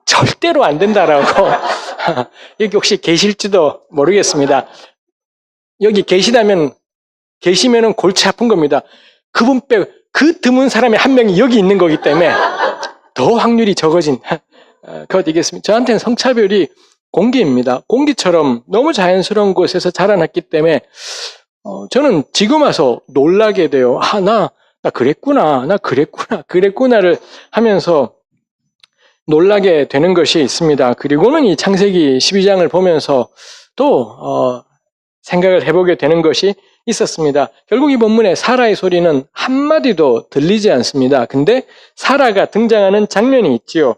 절대로 안 된다라고 여기 혹시 계실지도 모르겠습니다. 여기 계시면은 골치 아픈 겁니다. 그분 빼고 그 드문 사람이 한 명이 여기 있는 거기 때문에 더 확률이 적어진 것이겠습니다. 저한테는 성차별이 공기입니다. 공기처럼 너무 자연스러운 곳에서 자라났기 때문에 저는 지금 와서 놀라게 돼요. 나 그랬구나를 하면서 놀라게 되는 것이 있습니다. 그리고는 이 창세기 12장을 보면서 또 생각을 해보게 되는 것이 있었습니다. 결국 이 본문에 사라의 소리는 한마디도 들리지 않습니다. 근데 사라가 등장하는 장면이 있지요.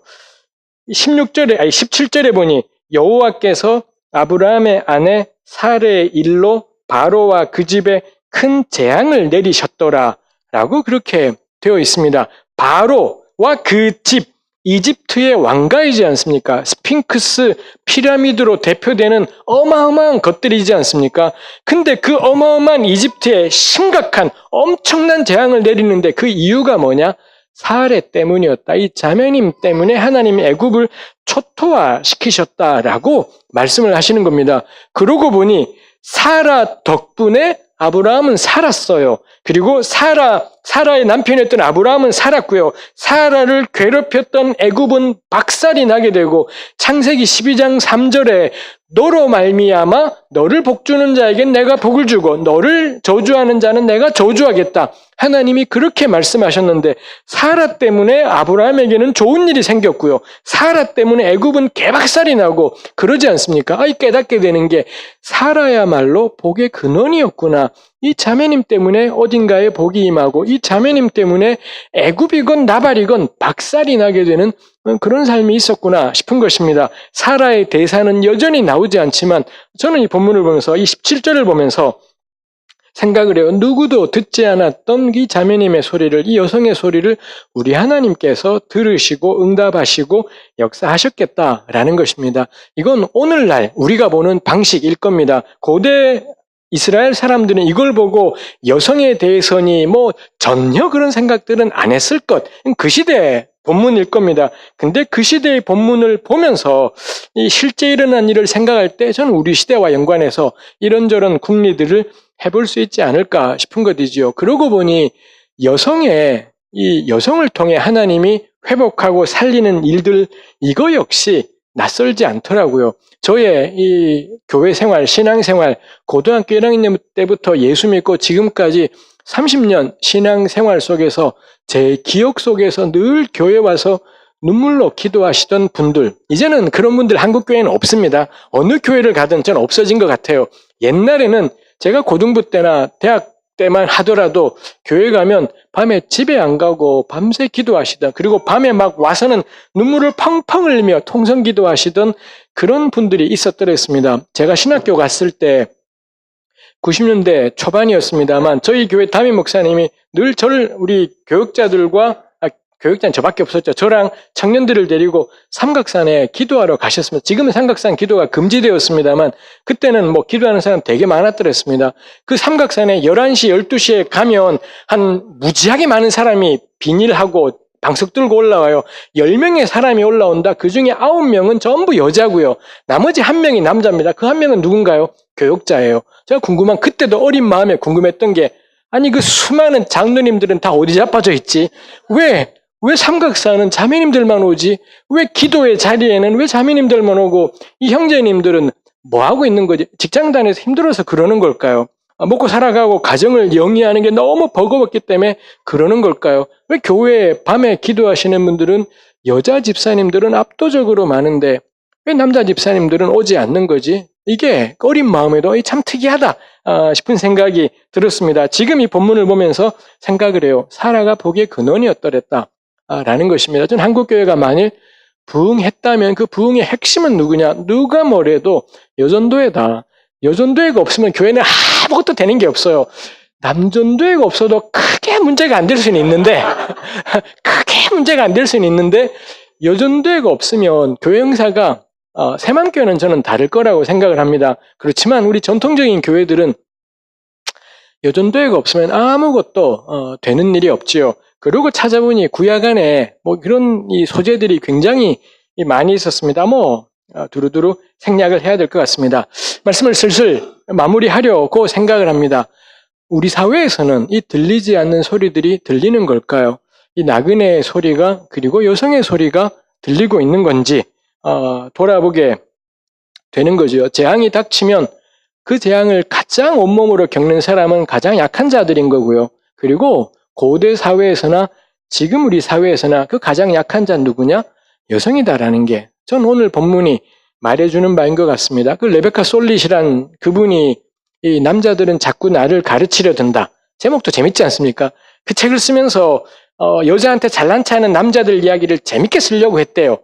17절에 보니 여호와께서 아브라함의 아내 사라의 일로 바로와 그 집에 큰 재앙을 내리셨더라 라고 그렇게 되어 있습니다. 바로와 그 집, 이집트의 왕가이지 않습니까? 스핑크스, 피라미드로 대표되는 어마어마한 것들이지 않습니까? 근데 그 어마어마한 이집트에 심각한 엄청난 재앙을 내리는데 그 이유가 뭐냐? 사례 때문이었다. 이 자매님 때문에 하나님이 애굽을 초토화시키셨다라고 말씀을 하시는 겁니다. 그러고 보니 사라 덕분에 아브라함은 살았어요. 그리고 사라의 남편이었던 아브라함은 살았고요. 사라를 괴롭혔던 애굽은 박살이 나게 되고 창세기 12장 3절에 너로 말미암아 너를 복주는 자에겐 내가 복을 주고 너를 저주하는 자는 내가 저주하겠다. 하나님이 그렇게 말씀하셨는데 사라 때문에 아브라함에게는 좋은 일이 생겼고요. 사라 때문에 애굽은 개박살이 나고 그러지 않습니까? 깨닫게 되는 게 사라야말로 복의 근원이었구나. 이 자매님 때문에 어딘가에 복이 임하고 이 자매님 때문에 애굽이건 나발이건 박살이 나게 되는 그런 삶이 있었구나 싶은 것입니다. 사라의 대사는 여전히 나오지 않지만 저는 이 본문을 보면서 이 17절을 보면서 생각을 해요. 누구도 듣지 않았던 이 자매님의 소리를, 이 여성의 소리를 우리 하나님께서 들으시고 응답하시고 역사하셨겠다라는 것입니다. 이건 오늘날 우리가 보는 방식일 겁니다. 고대 이스라엘 사람들은 이걸 보고 여성에 대해서니 전혀 그런 생각들은 안 했을 것. 그 시대의 본문일 겁니다. 근데 그 시대의 본문을 보면서 이 실제 일어난 일을 생각할 때 저는 우리 시대와 연관해서 이런저런 궁리들을 해볼 수 있지 않을까 싶은 것이지요. 그러고 보니 이 여성을 통해 하나님이 회복하고 살리는 일들, 이거 역시 낯설지 않더라고요. 저의 이 교회 생활, 신앙 생활, 고등학교 1학년 때부터 예수 믿고 지금까지 30년 신앙 생활 속에서 제 기억 속에서 늘 교회 와서 눈물로 기도하시던 분들, 이제는 그런 분들 한국 교회는 없습니다. 어느 교회를 가든 전 없어진 것 같아요. 옛날에는 제가 고등부 때나 대학 때만 하더라도 교회 가면 밤에 집에 안 가고 밤새 기도하시던, 그리고 밤에 막 와서는 눈물을 펑펑 흘리며 통성 기도하시던 그런 분들이 있었더랬습니다. 제가 신학교 갔을 때 90년대 초반이었습니다만 저희 교회 담임 목사님이 늘 우리 교육자는 저밖에 없었죠. 저랑 청년들을 데리고 삼각산에 기도하러 가셨습니다. 지금은 삼각산 기도가 금지되었습니다만 그때는 기도하는 사람 되게 많았더랬습니다. 그 삼각산에 11시, 12시에 가면 한 무지하게 많은 사람이 비닐하고 방석 들고 올라와요. 10명의 사람이 올라온다. 그 중에 9명은 전부 여자고요. 나머지 1명이 남자입니다. 그 1명은 누군가요? 교육자예요. 제가 그때도 어린 마음에 궁금했던 게, 아니 그 수많은 장로님들은 다 어디 자빠져 있지? 왜 삼각산은 자매님들만 오지? 왜 기도의 자리에는 왜 자매님들만 오고 이 형제님들은 뭐 하고 있는 거지? 직장 다녀서 힘들어서 그러는 걸까요? 먹고 살아가고 가정을 영위하는 게 너무 버거웠기 때문에 그러는 걸까요? 왜 교회에 밤에 기도하시는 분들은, 여자 집사님들은 압도적으로 많은데 왜 남자 집사님들은 오지 않는 거지? 이게 어린 마음에도 참 특이하다 싶은 생각이 들었습니다. 지금 이 본문을 보면서 생각을 해요. 사라가 복의 근원이었더랬다 라는 것입니다. 저는 한국교회가 만일 부흥했다면 그 부흥의 핵심은 누구냐? 누가 뭐래도 여전도회다. 여전도회가 없으면 교회는 아무것도 되는 게 없어요. 남전도회가 없어도 크게 문제가 안 될 수는 있는데 여전도회가 없으면 교회 형사가 새만교회는 저는 다를 거라고 생각을 합니다. 그렇지만 우리 전통적인 교회들은 여전도회가 없으면 아무것도 되는 일이 없지요. 그리고 찾아보니 구약 안에 그런 이 소재들이 굉장히 많이 있었습니다. 두루두루 생략을 해야 될 것 같습니다. 말씀을 슬슬 마무리하려고 생각을 합니다. 우리 사회에서는 이 들리지 않는 소리들이 들리는 걸까요? 이 나그네의 소리가, 그리고 여성의 소리가 들리고 있는 건지 돌아보게 되는 거죠. 재앙이 닥치면 그 재앙을 가장 온몸으로 겪는 사람은 가장 약한 자들인 거고요. 그리고 고대 사회에서나 지금 우리 사회에서나 그 가장 약한 자는 누구냐? 여성이다라는 게 전 오늘 본문이 말해주는 바인 것 같습니다. 그 레베카 솔릿이란 그분이 이 남자들은 자꾸 나를 가르치려 든다. 제목도 재밌지 않습니까? 그 책을 쓰면서 여자한테 잘난 체하는 남자들 이야기를 재밌게 쓰려고 했대요.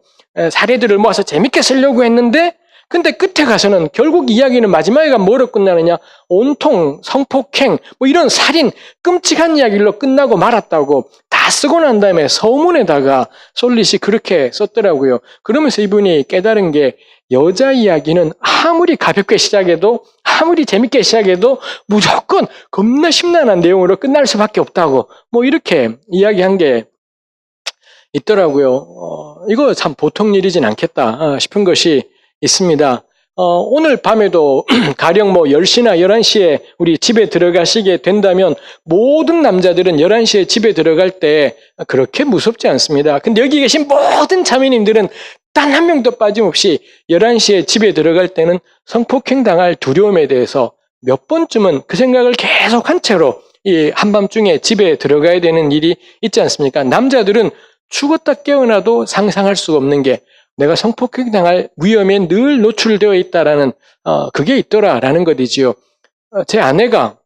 사례들을 모아서 재밌게 쓰려고 했는데, 근데 끝에 가서는 결국 이야기는 마지막에가 뭐로 끝나느냐? 온통 성폭행, 이런 살인, 끔찍한 이야기로 끝나고 말았다고 다 쓰고 난 다음에 서문에다가 솔릿이 그렇게 썼더라고요. 그러면서 이분이 깨달은 게, 여자 이야기는 아무리 가볍게 시작해도, 아무리 재밌게 시작해도 무조건 겁나 심란한 내용으로 끝날 수밖에 없다고 이렇게 이야기한 게 있더라고요. 이거 참 보통 일이진 않겠다 싶은 것이 있습니다. 오늘 밤에도 가령 10시나 11시에 우리 집에 들어가시게 된다면 모든 남자들은 11시에 집에 들어갈 때 그렇게 무섭지 않습니다. 근데 여기 계신 모든 자매님들은 단 한 명도 빠짐없이 11시에 집에 들어갈 때는 성폭행 당할 두려움에 대해서 몇 번쯤은 그 생각을 계속 한 채로 이 한밤중에 집에 들어가야 되는 일이 있지 않습니까? 남자들은 죽었다 깨어나도 상상할 수가 없는 게 내가 성폭행 당할 위험에 늘 노출되어 있다라는 그게 있더라라는 것이지요. 제 아내가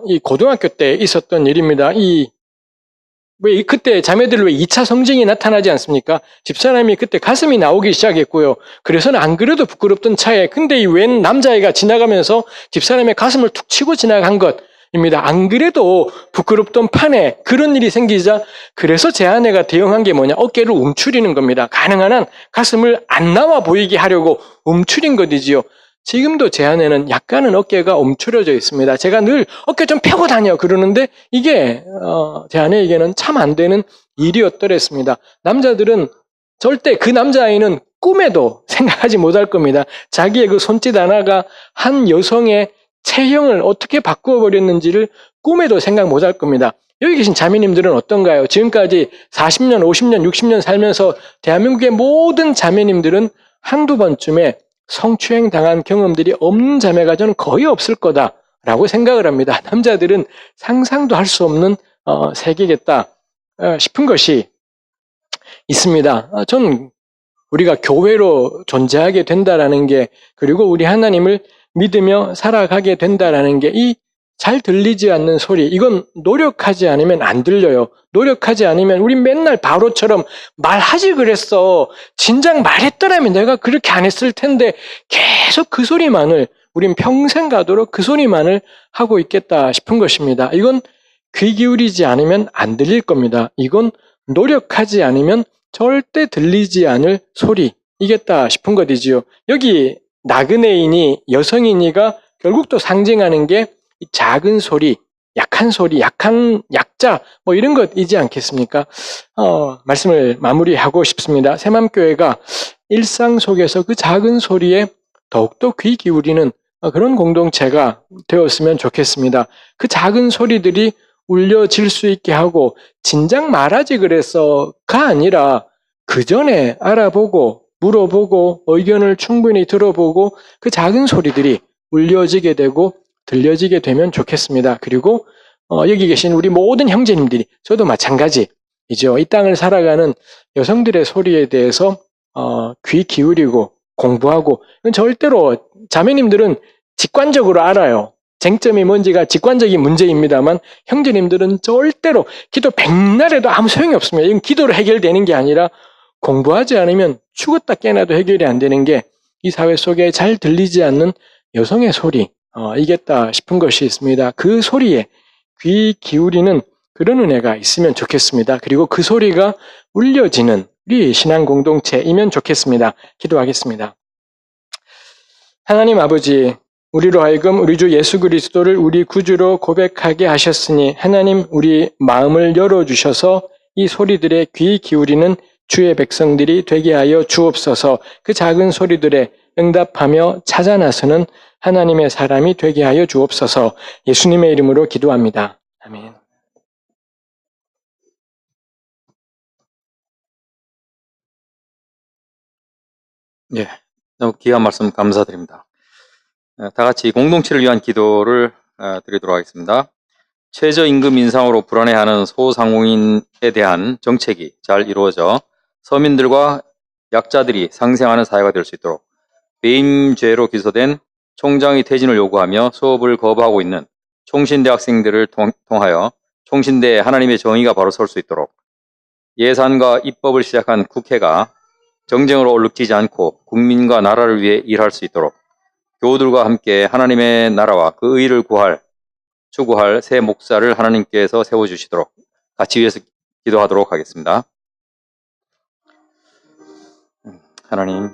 이 고등학교 때 있었던 일입니다. 왜 그때 자매들 왜 2차 성징이 나타나지 않습니까? 집사람이 그때 가슴이 나오기 시작했고요. 그래서는 안 그래도 부끄럽던 차에 근데 이 웬 남자애가 지나가면서 집사람의 가슴을 툭 치고 지나간 것입니다. 안 그래도 부끄럽던 판에 그런 일이 생기자 그래서 제 아내가 대응한 게 뭐냐? 어깨를 움츠리는 겁니다. 가능한 한 가슴을 안 나와 보이게 하려고 움츠린 것이지요. 지금도 제 아내는 약간은 어깨가 움츠려져 있습니다. 제가 늘 어깨 좀 펴고 다녀 그러는데 이게 제 아내에게는 참 안 되는 일이었더랬습니다. 남자들은 절대 그 남자아이는 꿈에도 생각하지 못할 겁니다. 자기의 그 손짓 하나가 한 여성의 체형을 어떻게 바꾸어 버렸는지를 꿈에도 생각 못할 겁니다. 여기 계신 자매님들은 어떤가요? 지금까지 40년, 50년, 60년 살면서 대한민국의 모든 자매님들은 한두 번쯤에 성추행 당한 경험들이 없는 자매가 저는 거의 없을 거다라고 생각을 합니다. 남자들은 상상도 할 수 없는 세계겠다 싶은 것이 있습니다. 저는 우리가 교회로 존재하게 된다라는 게 그리고 우리 하나님을 믿으며 살아가게 된다라는 게 이 잘 들리지 않는 소리 이건 노력하지 않으면 안 들려요. 노력하지 않으면 우리 맨날 바로처럼 말하지 그랬어. 진작 말했더라면 내가 그렇게 안 했을 텐데 계속 그 소리만을 우린 평생 가도록 그 소리만을 하고 있겠다 싶은 것입니다. 이건 귀 기울이지 않으면 안 들릴 겁니다. 이건 노력하지 않으면 절대 들리지 않을 소리이겠다 싶은 것이지요. 여기 나그네이니 여성이니가 결국 또 상징하는 게 작은 소리, 약한 소리, 약한 약자 이런 것이지 않겠습니까? 말씀을 마무리하고 싶습니다. 새맘교회가 일상 속에서 그 작은 소리에 더욱더 귀 기울이는 그런 공동체가 되었으면 좋겠습니다. 그 작은 소리들이 울려질 수 있게 하고 진작 말하지 그래서가 아니라 그 전에 알아보고 물어보고 의견을 충분히 들어보고 그 작은 소리들이 울려지게 되고 들려지게 되면 좋겠습니다. 그리고 여기 계신 우리 모든 형제님들이 저도 마찬가지이죠. 이 땅을 살아가는 여성들의 소리에 대해서 귀 기울이고 공부하고 절대로 자매님들은 직관적으로 알아요. 쟁점이 뭔지가 직관적인 문제입니다만 형제님들은 절대로 기도 백날 해도 아무 소용이 없습니다. 이건 기도로 해결되는 게 아니라 공부하지 않으면 죽었다 깨나도 해결이 안 되는 게 이 사회 속에 잘 들리지 않는 여성의 소리 이겠다 싶은 것이 있습니다. 그 소리에 귀 기울이는 그런 은혜가 있으면 좋겠습니다. 그리고 그 소리가 울려지는 우리 신앙 공동체이면 좋겠습니다. 기도하겠습니다. 하나님 아버지, 우리로 하여금 우리 주 예수 그리스도를 우리 구주로 고백하게 하셨으니 하나님 우리 마음을 열어주셔서 이 소리들에 귀 기울이는 주의 백성들이 되게 하여 주옵소서. 그 작은 소리들에 응답하며 찾아 나서는 하나님의 사람이 되게 하여 주옵소서. 예수님의 이름으로 기도합니다. 아멘. 예, 너무 귀한 말씀 감사드립니다. 다 같이 공동체를 위한 기도를 드리도록 하겠습니다. 최저임금 인상으로 불안해하는 소상공인에 대한 정책이 잘 이루어져 서민들과 약자들이 상생하는 사회가 될 수 있도록 배임죄로 기소된 총장의 퇴진을 요구하며 수업을 거부하고 있는 총신대 학생들을 통하여 총신대에 하나님의 정의가 바로 설 수 있도록 예산과 입법을 시작한 국회가 정쟁으로 얼룩지지 않고 국민과 나라를 위해 일할 수 있도록 교우들과 함께 하나님의 나라와 그 의를 추구할 새 목사를 하나님께서 세워주시도록 같이 위해서 기도하도록 하겠습니다. 하나님,